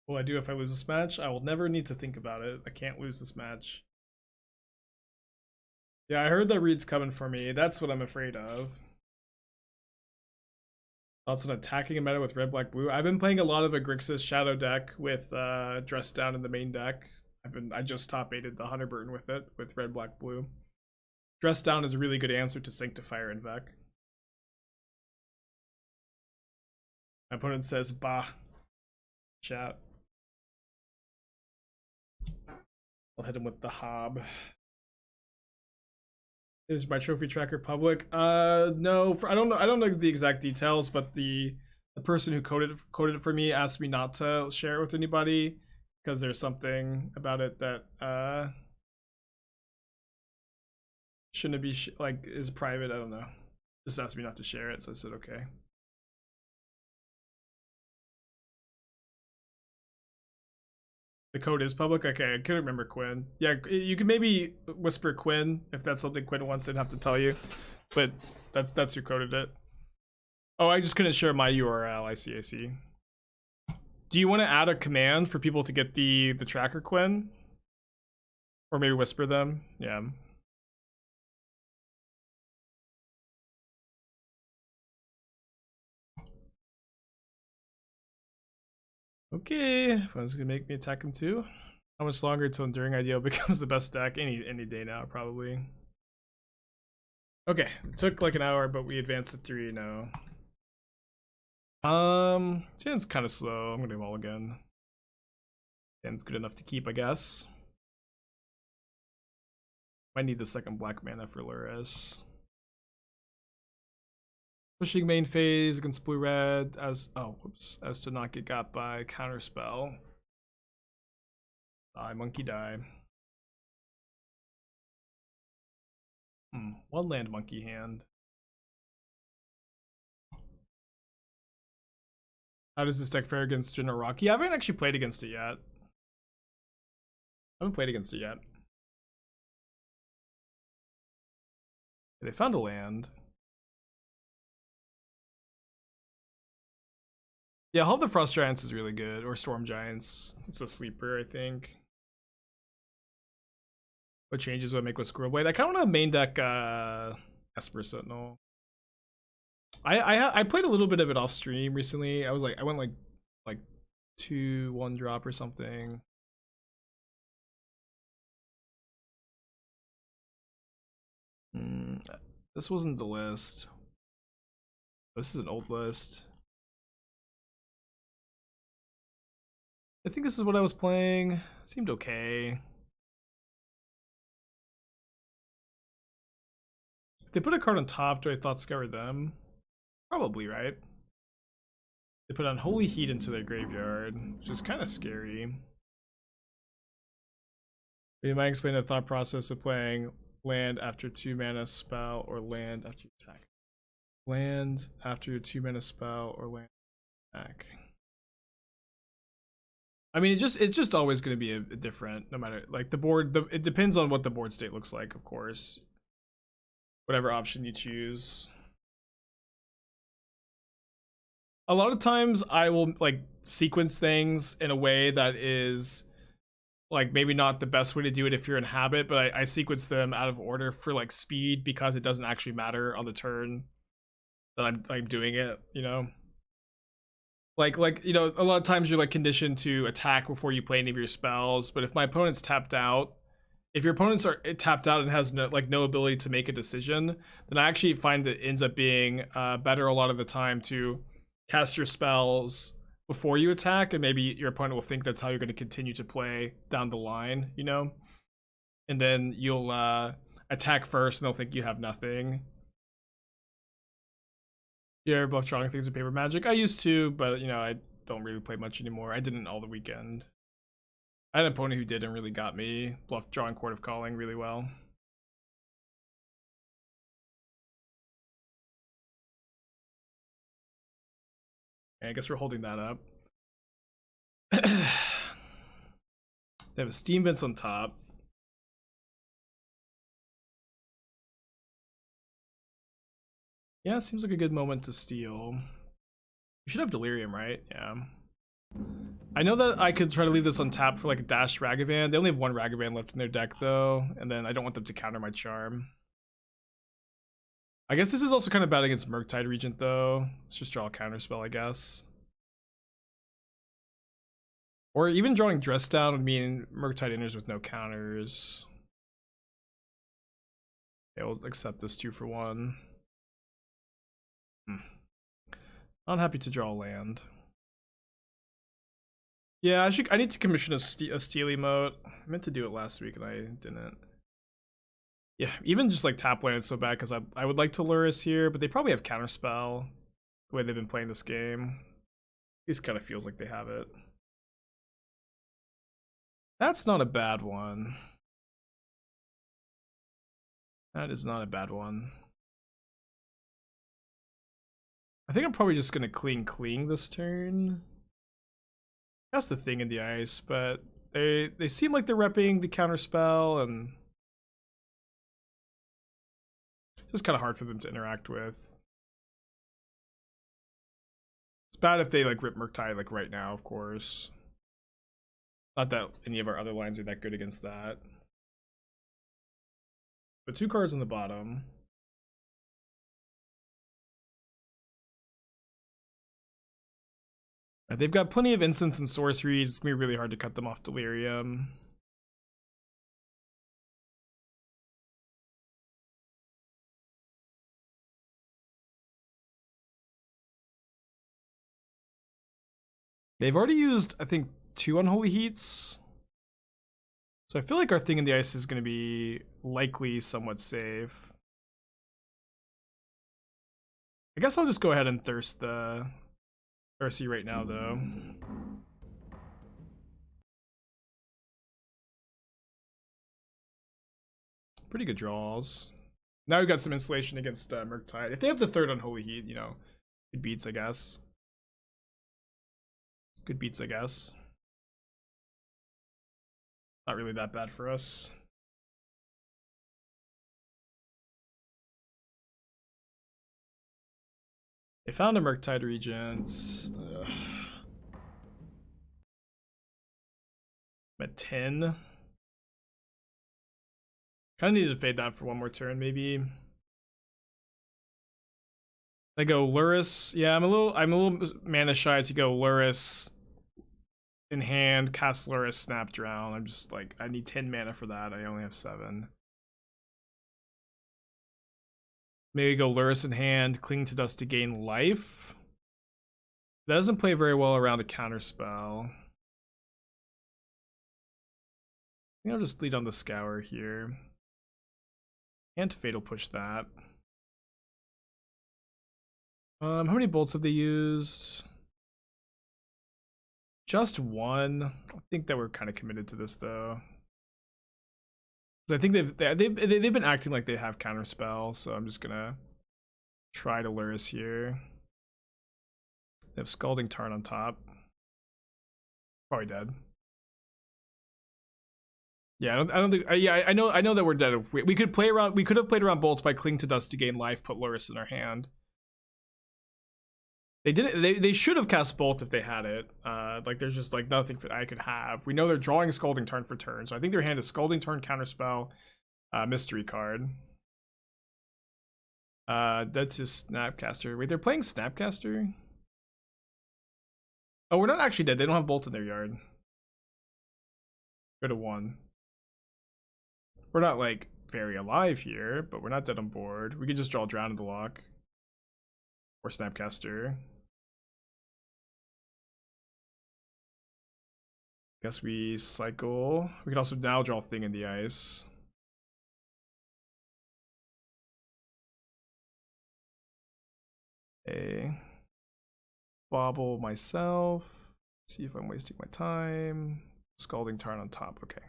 What will I do if I lose this match? I will never need to think about it. I can't lose this match. Yeah, I heard that Reed's coming for me. That's what I'm afraid of. Also, attacking a meta with red, black, blue. I've been playing a lot of a Grixis Shadow deck with Dress Down in the main deck. I just top 8'd the Hunter Burton with it, with red, black, blue. Dress Down is a really good answer to Sanctifier and Vec. My opponent says, bah. Chat. I'll hit him with the Hob. Is my trophy tracker public? No, I don't know the exact details, but the person who coded it for me asked me not to share it with anybody because there's something about it that shouldn't be like is private. I don't know. Just asked me not to share it, so I said okay. The code is public? Okay, I couldn't remember Quinn. Yeah, you can maybe whisper Quinn if that's something Quinn wants to have to tell you. But that's who coded it. Oh, I just couldn't share my URL. I see. Do you want to add a command for people to get the tracker, Quinn? Or maybe whisper them? Yeah. Okay, one's gonna make me attack him too. How much longer until Enduring Ideal becomes the best deck? Any day now, probably. Okay, it took like an hour, but we advanced to 3 now. Jan's kind of slow. I'm gonna do mulligan. Jan's good enough to keep, I guess. Might need the second black mana for Lurrus. Pushing main phase against blue red as as to not get got by counterspell. Die, monkey die. One land monkey hand. How does this deck fare against General Rocky? I haven't actually played against it yet. They found a land. Yeah, Hall of the Frost Giants is really good, or Storm Giants. It's a sleeper, I think. What changes would I make with Squirrel Blade? I kind of want to main deck Esper Sentinel. I played a little bit of it off stream recently. I went like 2-1 drop or something. This wasn't the list. This is an old list. I think this is what I was playing. Seemed okay. If they put a card on top, do I Thought Scour them? Probably, right? They put Unholy Heat into their graveyard, which is kind of scary. You might explain the thought process of playing land after 2 mana spell or land after you attack. Land after your 2 mana spell or land attack. I mean, it's just always going to be a different, no matter like the board. It depends on what the board state looks like, of course. Whatever option you choose. A lot of times, I will like sequence things in a way that is like maybe not the best way to do it if you're in habit, but I sequence them out of order for like speed because it doesn't actually matter on the turn that I'm doing it, you know. Like you know, a lot of times you're like conditioned to attack before you play any of your spells, but if my opponent's tapped out, if your opponents are tapped out and has no ability to make a decision, then I actually find that it ends up being better a lot of the time to cast your spells before you attack, and maybe your opponent will think that's how you're going to continue to play down the line, you know, and then you'll attack first and they'll think you have nothing. Yeah, both drawing things in paper Magic. I used to, but you know, don't really play much anymore. I didn't all the weekend. I had an opponent who did and really got me. Bluff drawing Court of Calling really well. I guess we're holding that up. They have a Steam Vents on top. Yeah, seems like a good moment to steal. We should have Delirium, right? Yeah. I know that I could try to leave this on tap for like a Dash Ragavan. They only have one Ragavan left in their deck though, and then I don't want them to counter my charm. I guess this is also kind of bad against Murktide Regent though. Let's just draw a Counterspell, I guess. Or even drawing Dress Down would mean Murktide enters with no counters. They will accept this 2-for-1. Not happy to draw a land. Yeah, I need to commission a Steel emote. I meant to do it last week and I didn't. Yeah, even just like tap land is so bad because I would like to Lurrus here, but they probably have Counterspell the way they've been playing this game. This kind of feels like they have it. That's not a bad one. That is not a bad one. I think I'm probably just gonna cling this turn. That's the thing in the ice, but they seem like they're repping the Counterspell and it's just kind of hard for them to interact with. It's bad if they like rip Murktide like right now, of course. Not that any of our other lines are that good against that. But 2 cards on the bottom. They've got plenty of instants and sorceries. It's gonna be really hard to cut them off Delirium. They've already used, I think, 2 Unholy Heats. So I feel like our thing in the ice is going to be likely somewhat safe. I guess I'll just go ahead and thirst the Thirsty right now, though. Pretty good draws. Now we've got some insulation against Murktide. If they have the 3rd Unholy Heat, you know, good beats, I guess. Good beats, I guess. Not really that bad for us. They found a Murktide Regent. I'm at 10. Kind of need to fade that for one more turn, maybe. I go Lurrus. Yeah, I'm a little mana shy to go Lurrus in hand, cast Lurrus, Snap Drown. I'm just like, I need 10 mana for that. I only have 7. Maybe go Lurrus in hand, Cling to Dust to gain life. That doesn't play very well around a Counterspell. I think I'll just lead on the Scour here. And Fatal Push that. How many bolts have they used? Just 1. I think that we're kind of committed to this though. I think they've been acting like they have Counterspell, so I'm just gonna try to Lurrus here. They have Scalding Tarn on top. Probably dead. Yeah, I don't think. Yeah, I know that we're dead. If we could play around. We could have played around bolts by Cling to Dust to gain life, put Lurrus in our hand. They didn't. They should have cast Bolt if they had it. Like there's just like nothing I could have. We know they're drawing Scalding Tarn for turn, so I think their hand is Scalding Tarn, Counterspell, Mystery card. That's just Snapcaster. Wait, they're playing Snapcaster? Oh, we're not actually dead. They don't have Bolt in their yard. Go to 1. We're not like very alive here, but we're not dead on board. We could just draw Drown in the Loch. Or Snapcaster. Guess we cycle. We can also now draw Thing in the Ice. Okay. Bauble myself. See if I'm wasting my time. Scalding Tarn on top. Okay.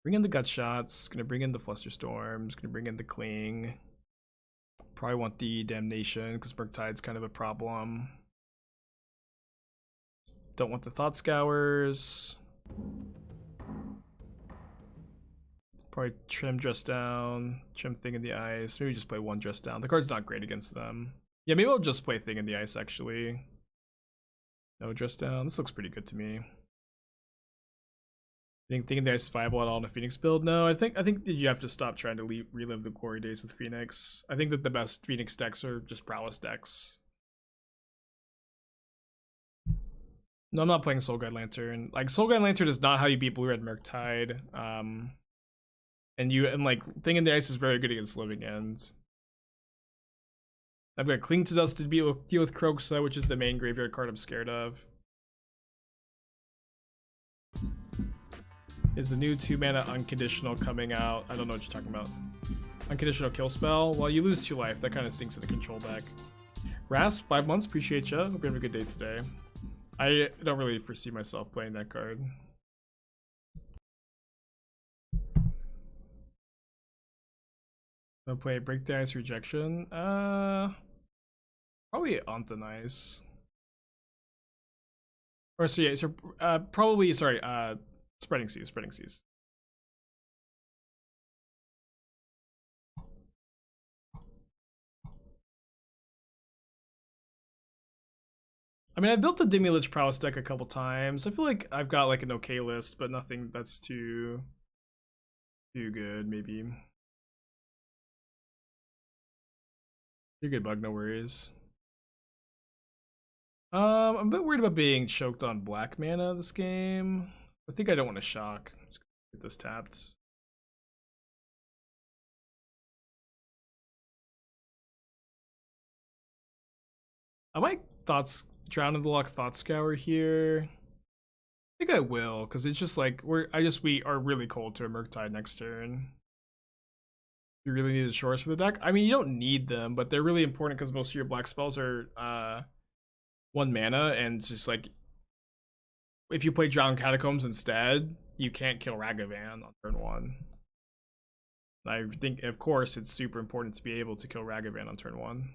Bring in the gut shots. Gonna bring in the Flusterstorms. Gonna bring in the Cling. Probably want the Damnation because Murktide's kind of a problem. Don't want the Thought Scours. Probably trim Dress Down, trim Thing in the Ice. Maybe just play one Dress Down. The card's not great against them. Yeah, maybe I'll just play Thing in the Ice actually. No Dress Down. This looks pretty good to me. Think Thing in the Ice is viable at all in a Phoenix build? No, I think that you have to stop trying to relive the glory days with Phoenix. I think that the best Phoenix decks are just Prowess decks. No, I'm not playing Soul Guide Lantern. Like, Soul Guide Lantern is not how you beat Blue Red Murktide. And like Thing in the Ice is very good against Living End. I've got Cling to Dust to deal with Kroxa, which is the main graveyard card I'm scared of. Is the new 2-mana unconditional coming out? I don't know what you're talking about. Unconditional kill spell? Well, you lose 2 life. That kind of stinks in a control deck. Ras, 5 months. Appreciate ya. Hope you have a good day today. I don't really foresee myself playing that card. I'll play Break the Ice Rejection. Probably Anthonize. Or so yeah, so probably Spreading Seas. I mean, I built the Dimir Prowess deck a couple times. I feel like I've got like an okay list, but nothing that's too good, maybe. You're good, Bug, no worries. I'm a bit worried about being choked on black mana this game. I think I don't want to shock. Just get this tapped. I might drown in the Loch Thought Scour here. I think I will, because it's just like we are really cold to a Murktide next turn. You really need the Shores for the deck? I mean, you don't need them, but they're really important because most of your black spells are 1 mana, and it's just like if you play Drowned Catacombs instead, you can't kill Ragavan on turn 1. I think, of course, it's super important to be able to kill Ragavan on turn 1.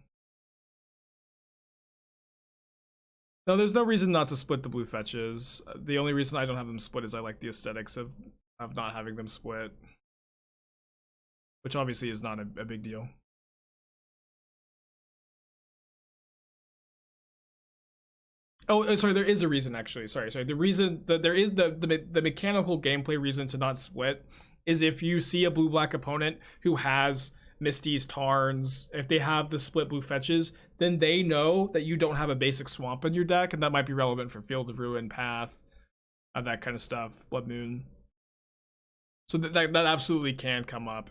No, there's no reason not to split the blue fetches. The only reason I don't have them split is I like the aesthetics of not having them split. Which obviously is not a big deal. Oh, sorry, there is a reason actually. Sorry. The reason that there is the mechanical gameplay reason to not split is if you see a blue-black opponent who has Misty's, Tarns, if they have the split blue fetches, then they know that you don't have a basic swamp in your deck, and that might be relevant for Field of Ruin, Path, that kind of stuff, Blood Moon. So that absolutely can come up.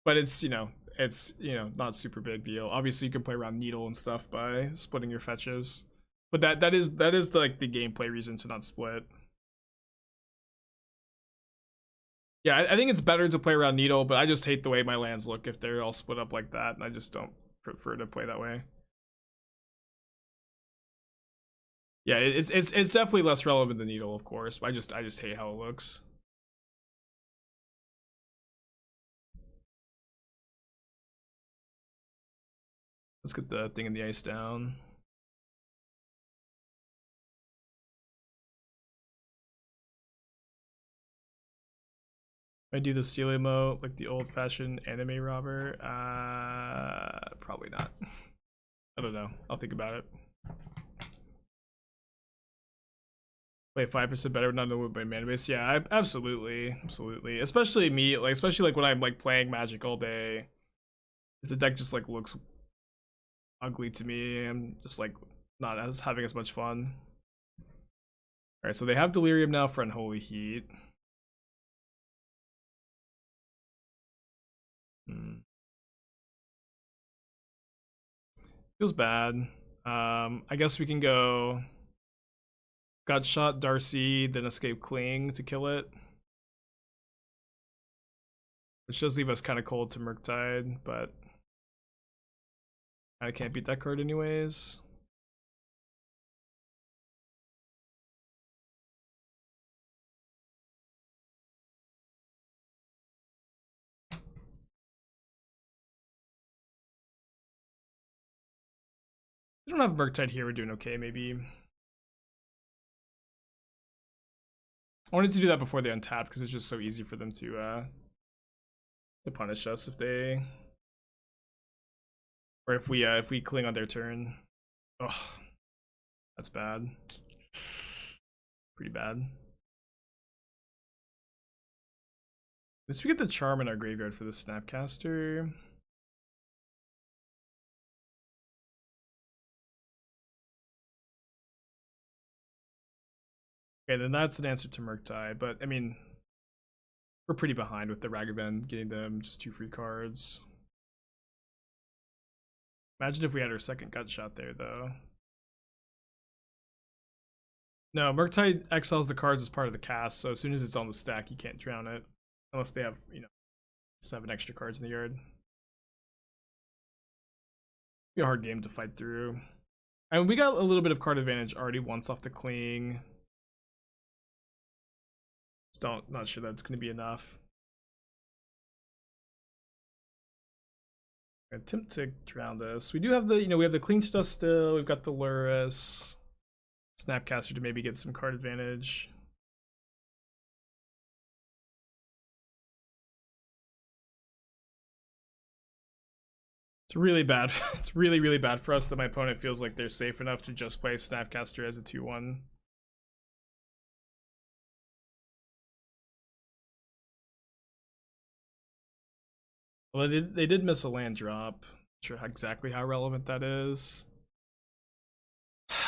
But it's, not super big deal. Obviously you can play around Needle and stuff by splitting your fetches. But that is like the gameplay reason to not split. Yeah, I think it's better to play around Needle, but I just hate the way my lands look if they're all split up like that, and I just don't prefer to play that way. Yeah, it's definitely less relevant than Needle, of course, but I just hate how it looks. Let's get the Thing in the Ice down. I do the steal emote like the old-fashioned anime robber. Probably not. I don't know. I'll think about it. Play 5% better, not know my mana base. Yeah, absolutely. Especially me, especially when I'm playing Magic all day. If the deck just looks ugly to me, I'm just not having as much fun. All right, so they have Delirium now for Unholy Heat. Feels bad. I guess we can go Gutshot, Darcy, then Escape Cling to kill it. which does leave us kind of cold to Murktide, but I can't beat that card anyways. We don't have Murktide here, we're doing okay, maybe. I wanted to do that before they untap because it's just so easy for them to punish us if they, or if we cling on their turn. Oh, that's bad. Pretty bad. At least we get the charm in our graveyard for the Snapcaster. Okay, then that's an answer to Murktide, but I mean, we're pretty behind with the Ragavan getting them just 2 free cards. Imagine if we had our second gut shot there, though. No, Murktide exiles the cards as part of the cast, so as soon as it's on the stack, you can't drown it. Unless they have, 7 extra cards in the yard. Be a hard game to fight through. And we got a little bit of card advantage already once off the cling. Not sure that's going to be enough. Attempt to drown this. We do have the, we have the cling to dust still. We've got the Lurrus. Snapcaster to maybe get some card advantage. It's really bad. It's really, really bad for us that my opponent feels like they're safe enough to just play Snapcaster as a 2-1. Well, they did miss a land drop. Not sure exactly how relevant that is.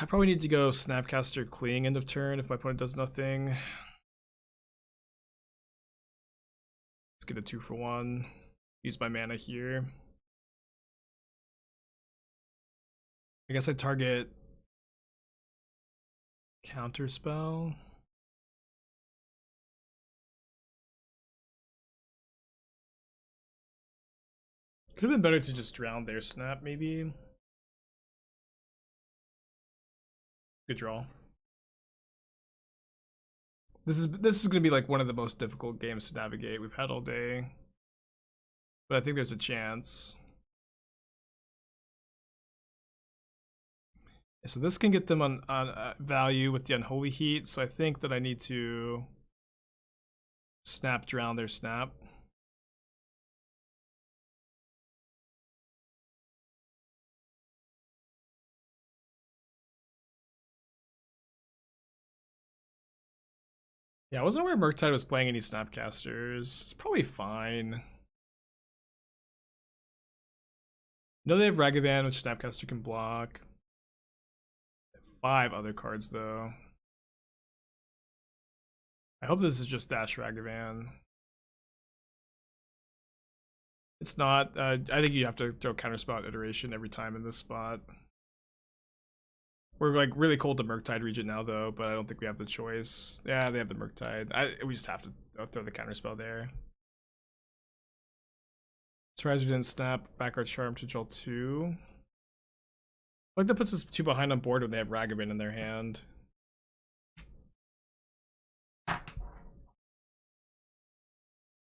I probably need to go Snapcaster Cling end of turn if my opponent does nothing. Let's get a 2-for-1. Use my mana here. I guess I target Counterspell. Could have been better to just drown their snap, maybe. Good draw. This is gonna be like one of the most difficult games to navigate we've had all day. But I think there's a chance. So this can get them on value with the Unholy Heat, so I think that I need to snap drown their snap. Yeah, I wasn't aware Murktide was playing any Snapcasters. It's probably fine. No, they have Ragavan, which Snapcaster can block. 5 other cards, though. I hope this is just Dash Ragavan. It's not. I think you have to throw Counterspell Iteration every time in this spot. We're like really cold to Murktide Regent now, though, but I don't think we have the choice. Yeah, they have the Murktide. We just have to throw the Counterspell there. Surprise we didn't snap back our Charm to draw 2. I like that puts us 2 behind on board when they have Ragavan in their hand.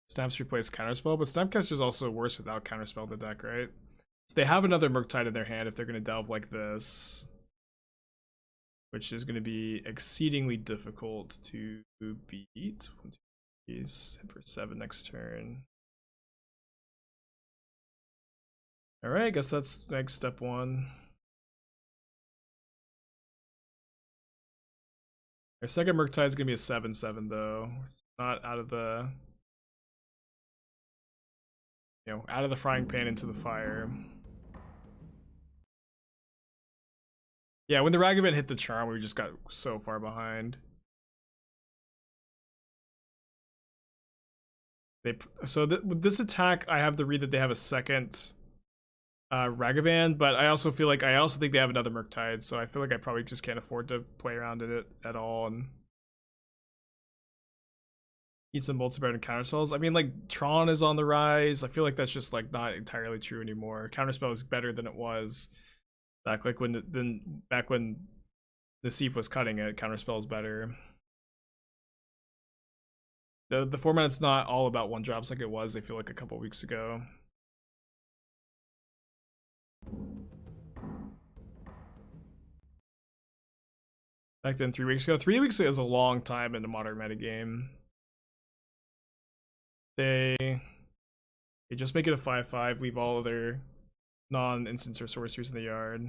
Snaps replace Counterspell, but Snapcaster is also worse without Counterspell in the deck, right? So they have another Murktide in their hand if they're going to delve like this, which is going to be exceedingly difficult to beat. 1, 2, 3, hit for 7 next turn. Alright, I guess that's next step 1. Our second Murktide is going to be a 7/7 though. Not out of the, out of the frying pan into the fire. Yeah, when the Ragavan hit the charm, we just got so far behind. With this attack, I have the read that they have a second Ragavan, but I also think they have another Murktide, so I feel like I probably just can't afford to play around in it at all. And Eat some bolts better than counterspells. I mean, like Tron is on the rise. I feel like that's just like not entirely true anymore. Counterspell is better than it was back like when the Sieve was cutting it. Counterspell is better. The format is not all about one drops like it was, I feel like, a couple weeks ago. Back then, 3 weeks ago. 3 weeks ago is a long time in the modern metagame. They just make it a 5/5, leave all other non-instants or sorceries in the yard.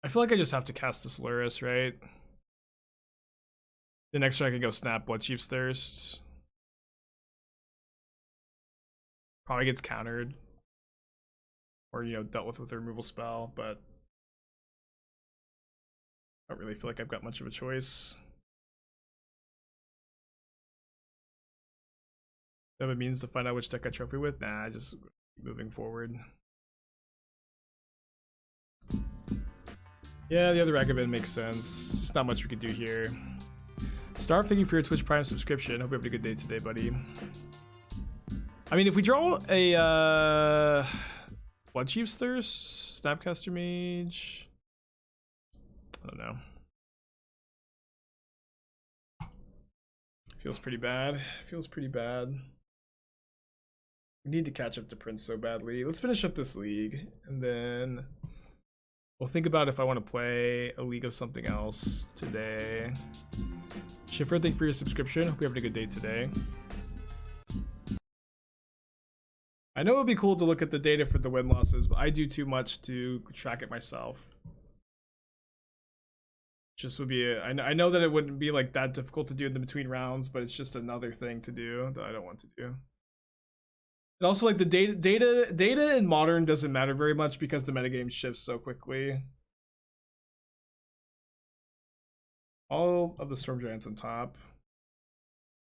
I feel like I just have to cast this Lurrus, right? The next turn I can go snap Bloodchief's Thirst. Probably gets countered. Or, you know, dealt with a removal spell, but I don't really feel like I've got much of a choice. Do I have a means to find out which deck I trophy with? Nah, just keep moving forward. Yeah, the other Ragavan makes sense. Just not much we can do here. Starve, thank you for your Twitch Prime subscription. Hope you have a good day today, buddy. I mean, if we draw a Bloodchief's Thirst, Snapcaster Mage, I don't know. Feels pretty bad. Feels pretty bad. We need to catch up to Prince so badly. Let's finish up this league, and then we'll think about if I want to play a league of something else today. Schiffer, thank you for your subscription. Hope you're having a good day today. I know it would be cool to look at the data for the win-losses, but I do too much to track it myself. Just would be I know that it wouldn't be like that difficult to do in the between rounds, but it's just another thing to do that I don't want to do. And also, like, the data in modern doesn't matter very much because the metagame shifts so quickly. All of the Storm Giants on top.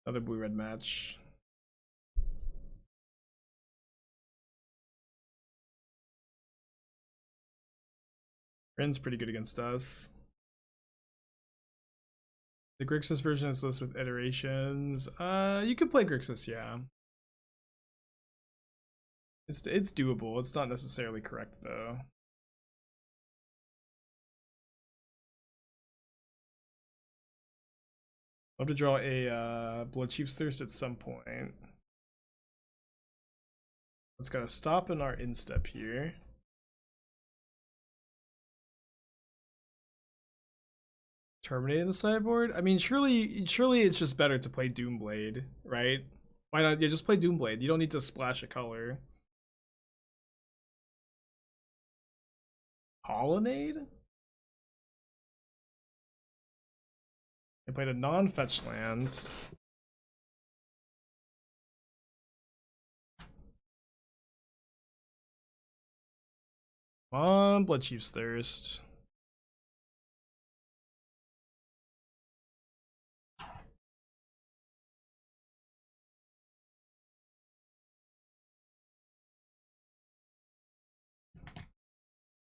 Another blue-red match. Rin's pretty good against us. The Grixis version is listed with iterations. You could play Grixis, yeah. It's doable. It's not necessarily correct though. I'll have to draw a Bloodchief's Thirst at some point. Let's gotta stop in our instep here. Terminating the sideboard? I mean, surely it's just better to play Doomblade, right? Why not? Yeah, just play Doomblade. You don't need to splash a color. Colonnade? I played a non-fetch land. Come on, Bloodchief's Thirst.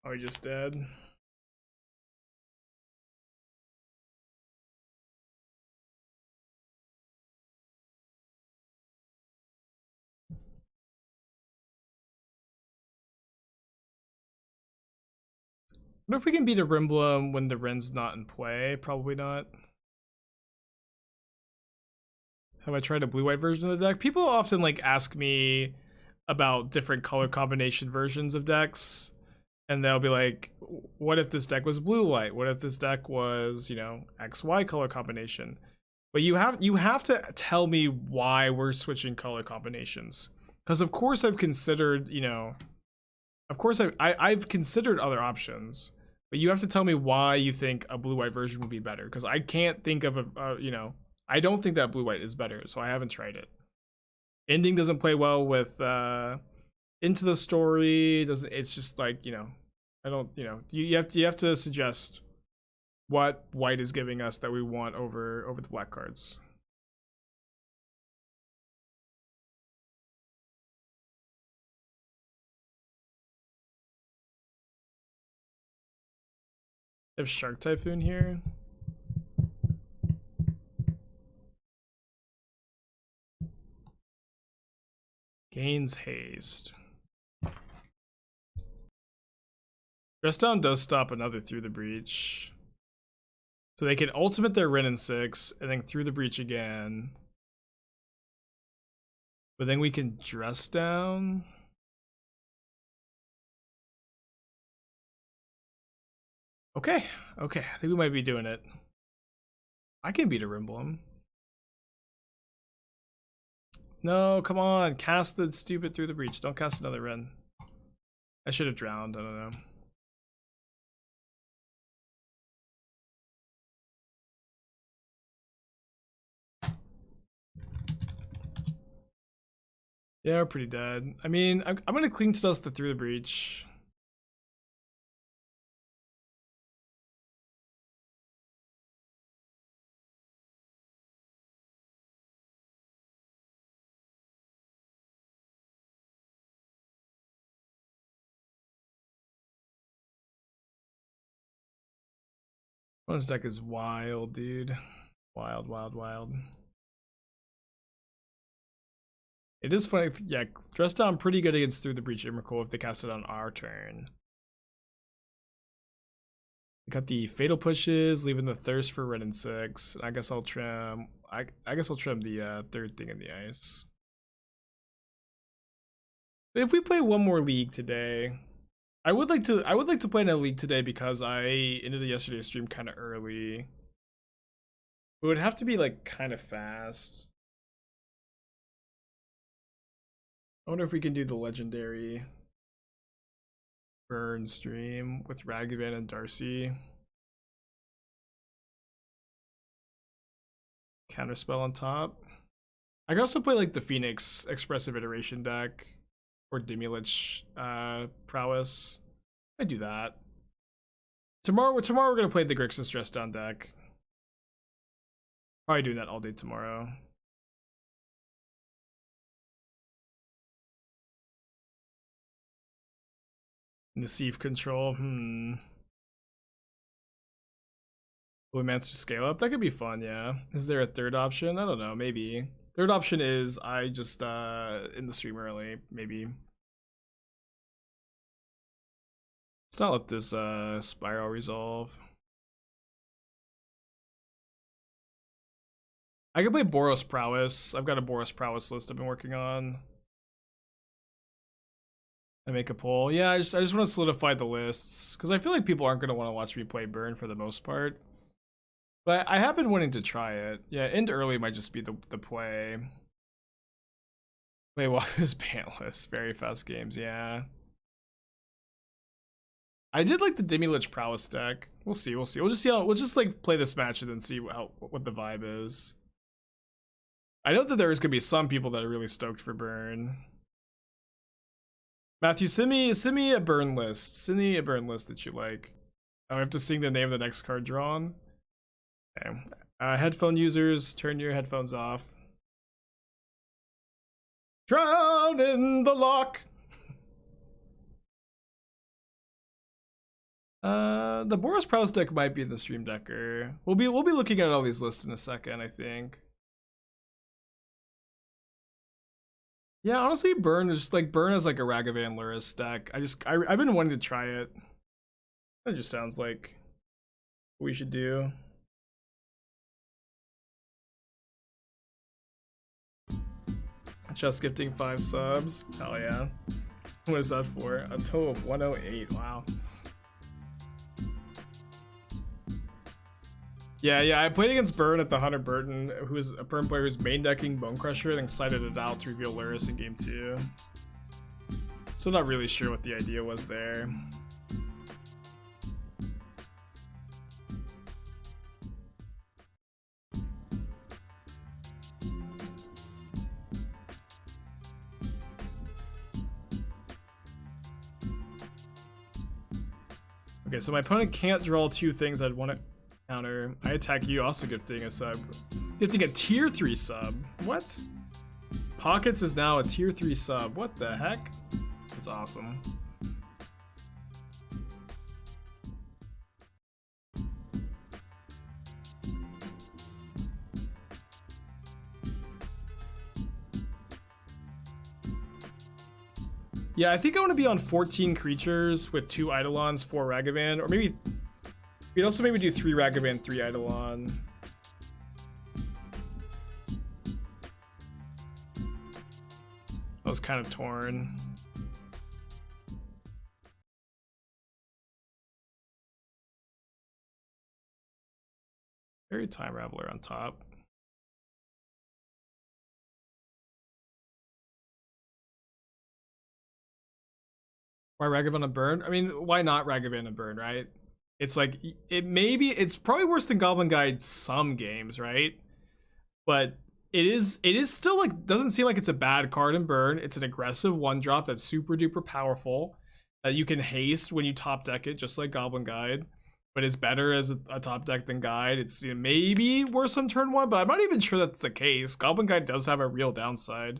Oh, he just dead. What if we can beat a Rimblem when the Ren's not in play? Probably not. Have I tried a blue-white version of the deck? People often like ask me about different color combination versions of decks, and they'll be like, what if this deck was blue-white? What if this deck was, you know, XY color combination? But you have to tell me why we're switching color combinations. Because of course I've considered, you know, of course I've considered other options, but you have to tell me why you think a blue-white version would be better. Because I can't think of you know, I don't think that blue-white is better, so I haven't tried it. Ending doesn't play well with Into the Story. Doesn't, it's just like, you know, I don't, you know, you have to suggest what white is giving us that we want over the black cards. I have Shark Typhoon here. Gains haste. Dress down does stop another Through the Breach. So they can ultimate their Wrenn and 6, and then Through the Breach again. But then we can dress down. Okay, okay, I think we might be doing it. I can beat a Rimblem. No, come on, cast the stupid Through the Breach. Don't cast another Wrenn. I should have drowned, I don't know. Yeah, we're pretty dead. I mean, I'm gonna Clean Dust the Through the Breach. This deck is wild, dude. Wild, wild, wild. It is funny, yeah, dress down pretty good against Through the Breach Immercool if they cast it on our turn. We got the Fatal Pushes, leaving the Thirst for Wrenn and 6. I guess I'll trim, I guess I'll trim the third thing in the ice. But if we play one more league today, I would like to play in a league today because I ended yesterday's stream kind of early. It would have to be like kind of fast. I wonder if we can do the legendary burn stream with Ragavan and Darcy. Counterspell on top. I could also play like the Phoenix Expressive Iteration deck or Dimir Prowess. I do that. Tomorrow we're gonna play the Grixis Dress Down deck. Probably doing that all day tomorrow. Nasiv control. Blue Mancer scale up. That could be fun, yeah. Is there a third option? I don't know, maybe. Third option is I just in the stream early, maybe. Let's not let this spiral resolve. I can play Boros Prowess. I've got a Boros Prowess list I've been working on. I make a poll. Yeah, I just want to solidify the lists because I feel like people aren't gonna want to watch me play Burn for the most part. But I have been wanting to try it. Yeah, end early might just be the play. Play while it's banless. Very fast games, yeah. I did like the Dimir Prowess deck. We'll see. We'll just see how. We'll just like play this match and then see what the vibe is. I know that there's gonna be some people that are really stoked for Burn. Matthew, send me a burn list. Send me a burn list that you like. I have to sing the name of the next card drawn. Okay. Headphone users, turn your headphones off. Drown in the Loch. The Boros Prowess deck might be in the stream decker. We'll be looking at all these lists in a second, I think. Yeah, honestly, Burn is just like Burn as like a Ragavan Lurrus deck. I've been wanting to try it. That just sounds like what we should do. Just gifting 5 subs. Hell yeah. What is that for? A total of 108. Wow. Yeah, I played against Burn at the Hunter Burton, who is a Burn player who's main decking Bone Crusher, and then cited it out to reveal Lurrus in game 2. So not really sure what the idea was there. Okay, so my opponent can't draw 2 things I'd want to counter. I attack you, also gifting a sub. Gifting a tier 3 sub. What? Pockets is now a tier 3 sub. What the heck? That's awesome. Yeah, I think I want to be on 14 creatures with 2 Eidolons, 4 Ragavan, or maybe we'd also maybe do 3 Ragavan, 3 Eidolon. I was kind of torn. Very Time Raveler on top. Why Ragavan and Burn? I mean, why not Ragavan and Burn, right? It's like, it's probably worse than Goblin Guide some games, right? But it is still like, doesn't seem like it's a bad card in Burn. It's an aggressive 1-drop that's super duper powerful that you can haste when you top deck it, just like Goblin Guide. But it's better as a top deck than Guide. It's maybe worse on turn 1, but I'm not even sure that's the case. Goblin Guide does have a real downside.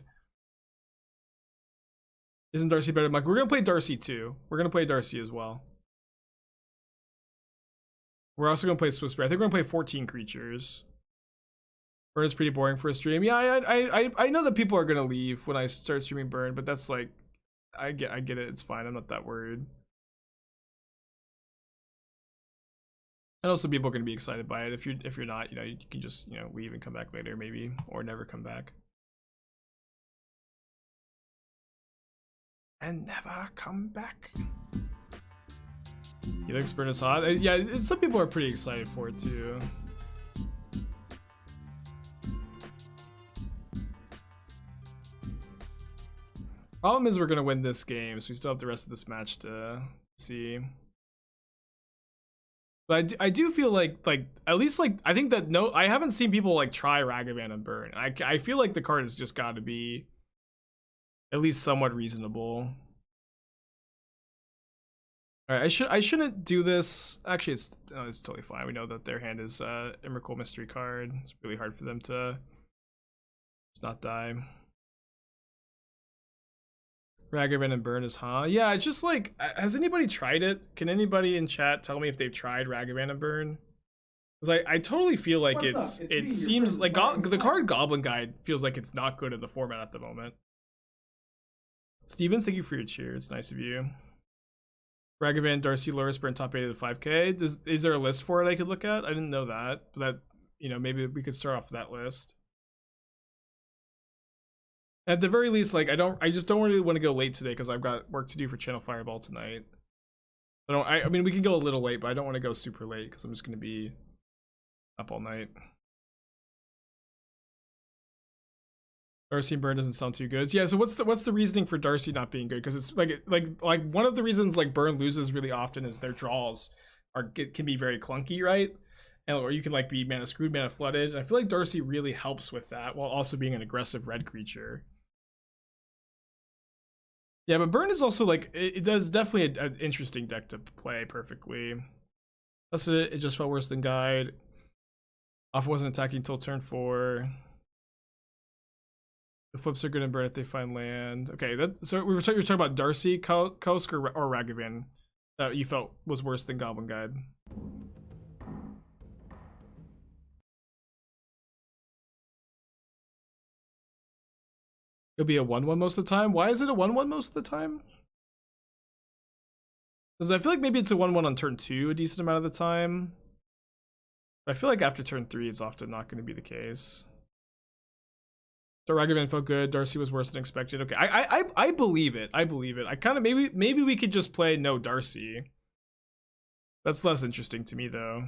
Isn't Darcy better than Mike? We're going to play Darcy too. We're going to play Darcy as well. We're also going to play Swiss Bear. I think we're going to play 14 creatures. Burn is pretty boring for a stream. Yeah, I know that people are going to leave when I start streaming Burn, but that's like, I get it. It's fine. I'm not that worried. And also people are going to be excited by it. If you're not, you can just, leave and come back later maybe, or never come back. And never come back. Helix Burn is hot. Yeah, some people are pretty excited for it too. Problem is we're gonna win this game, so we still have the rest of this match to see. But I do feel like at least I think that I haven't seen people try Ragavan and Burn. I feel like the card has just got to be at least somewhat reasonable. All right, I shouldn't do this. Actually, it's totally fine. We know that their hand is Emrakul Mystery card. It's really hard for them to just not die. Ragavan and Burn is yeah, it's just like, has anybody tried it? Can anybody in chat tell me if they've tried Ragavan and Burn? Because I totally feel like it seems like the card Goblin Guide feels like it's not good in the format at the moment. Stevens, thank you for your cheer. It's nice of you. Ragavan, Darcy, Lurrus, Burn top 8 of the 5k. Is there a list for it I could look at? I didn't know that. But maybe we could start off with that list. At the very least, I just don't really want to go late today because I've got work to do for Channel Fireball tonight. I mean, we can go a little late, but I don't want to go super late because I'm just going to be up all night. Darcy and Burn doesn't sound too good. Yeah, so what's the reasoning for Darcy not being good? Because it's like one of the reasons Burn loses really often is their draws can be very clunky, right? Or you can be mana screwed, mana flooded. And I feel like Darcy really helps with that while also being an aggressive red creature. Yeah, but Burn is also it does definitely an interesting deck to play perfectly. That's it. It just felt worse than Guide. Off wasn't attacking until turn 4. The flips are good in Burn if they find land. Okay, so you're talking about Darcy, Kosk, or Ragavan that you felt was worse than Goblin Guide. It'll be a 1-1 most of the time. Why is it a 1-1 most of the time? Because I feel like maybe it's a 1-1 on turn 2 a decent amount of the time. But I feel like after turn 3 it's often not going to be the case. So Ragavan felt good. Darcy was worse than expected. Okay, I believe it. I believe it. I kind of maybe we could just play no Darcy. That's less interesting to me though.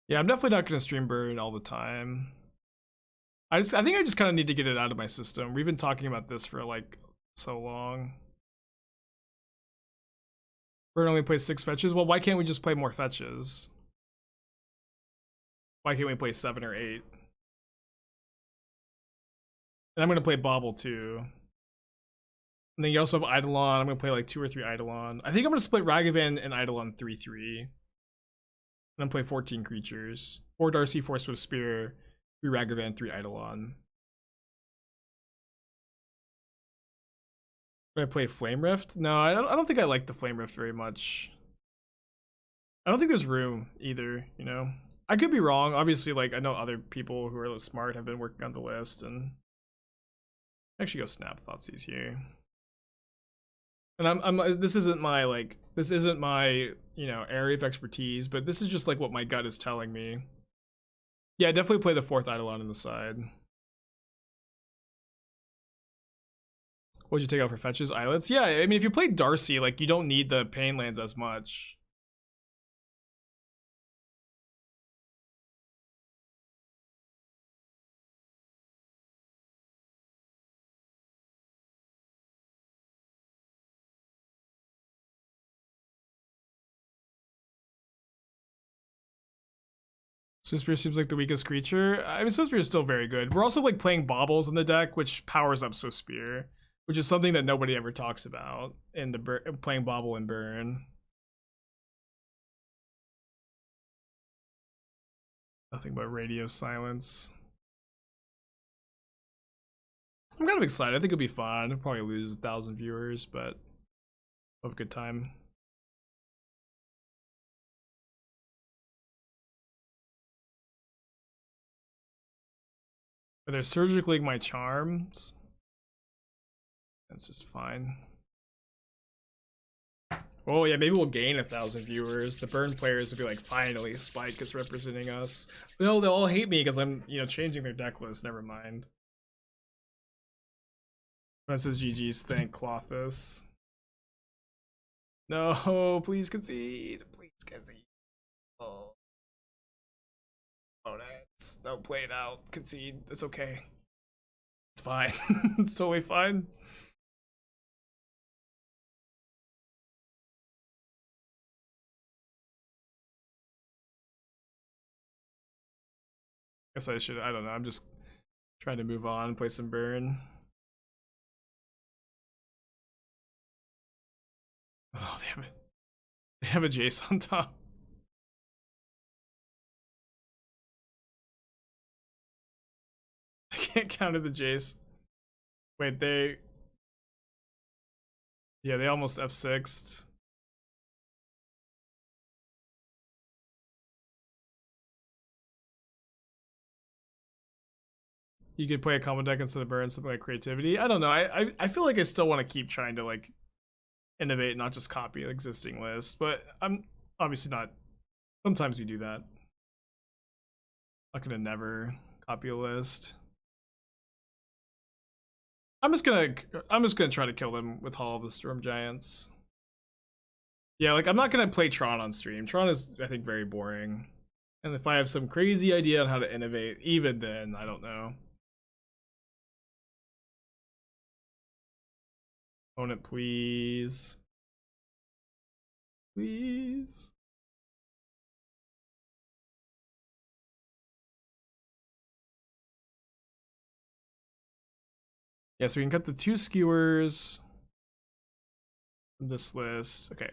Yeah, I'm definitely not going to stream Burn all the time. I think I just kind of need to get it out of my system. We've been talking about this for so long. Burn only plays 6 fetches. Well, why can't we just play more fetches? Why can't we play 7 or 8? And I'm going to play Bauble too. And then you also have Eidolon. I'm going to play 2 or 3 Eidolon. I think I'm going to split Ragavan and Eidolon 3-3. And then play 14 creatures. 4 Darcy, 4 Swift Spear, 3 Ragavan, 3 Eidolon. Did I play Flame Rift? No, I don't think I like the Flame Rift very much. I don't think there's room either, you know. I could be wrong. Obviously, like I know other people who are smart have been working on the list, and actually go snap Thoughtseize here. And I'm this isn't my you know, area of expertise, but this is just like what my gut is telling me. Yeah, definitely play the 4th Eidolon on the side. What'd you take out for fetches? Islets? Yeah, I mean if you play Darcy, like you don't need the pain lands as much. Swiftspear seems like the weakest creature. I mean, Swiftspear is still very good. We're also like playing Baubles in the deck, which powers up Swiftspear, which is something that nobody ever talks about in the playing Bauble and Burn. Nothing but radio silence. I'm kind of excited. I think it'll be fun. I'll probably lose 1,000 viewers, but we'll have a good time. Are they surgically my charms? That's just fine. Oh yeah, maybe we'll gain 1,000 viewers. The Burn players will be like, finally, Spike is representing us. No, they'll all hate me because I'm, you know, changing their deck list. Never mind. That says GG's. Thank Clothis. No, please concede. Please concede. Oh. Oh, don't play it out. Concede. It's okay. It's fine. It's totally fine. Guess I should. I don't know. I'm just trying to move on, play some Burn. Oh, they have a Jace on top. I can't counter the Jace. Wait, yeah, they almost F6'd. You could play a combo deck instead of Burn, something like Creativity. I don't know. I feel like I still want to keep trying to like innovate, not just copy an existing list. But I'm obviously not. Sometimes we do that. Not gonna never copy a list. I'm just gonna try to kill them with Hall of the Storm Giants. Yeah, like I'm not gonna play Tron on stream. Tron is, I think, very boring. And if I have some crazy idea on how to innovate, even then, I don't know. Opponent, please. Please. Yeah, so we can cut the 2 skewers from this list. Okay.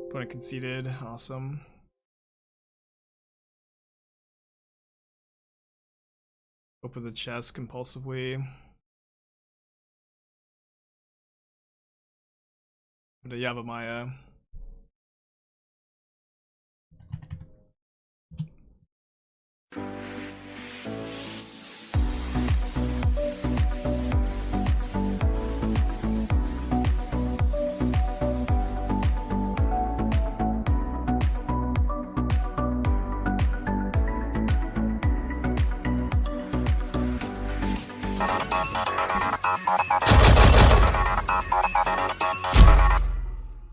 Opponent conceded. Awesome. Open the chest compulsively. The Yavimaya.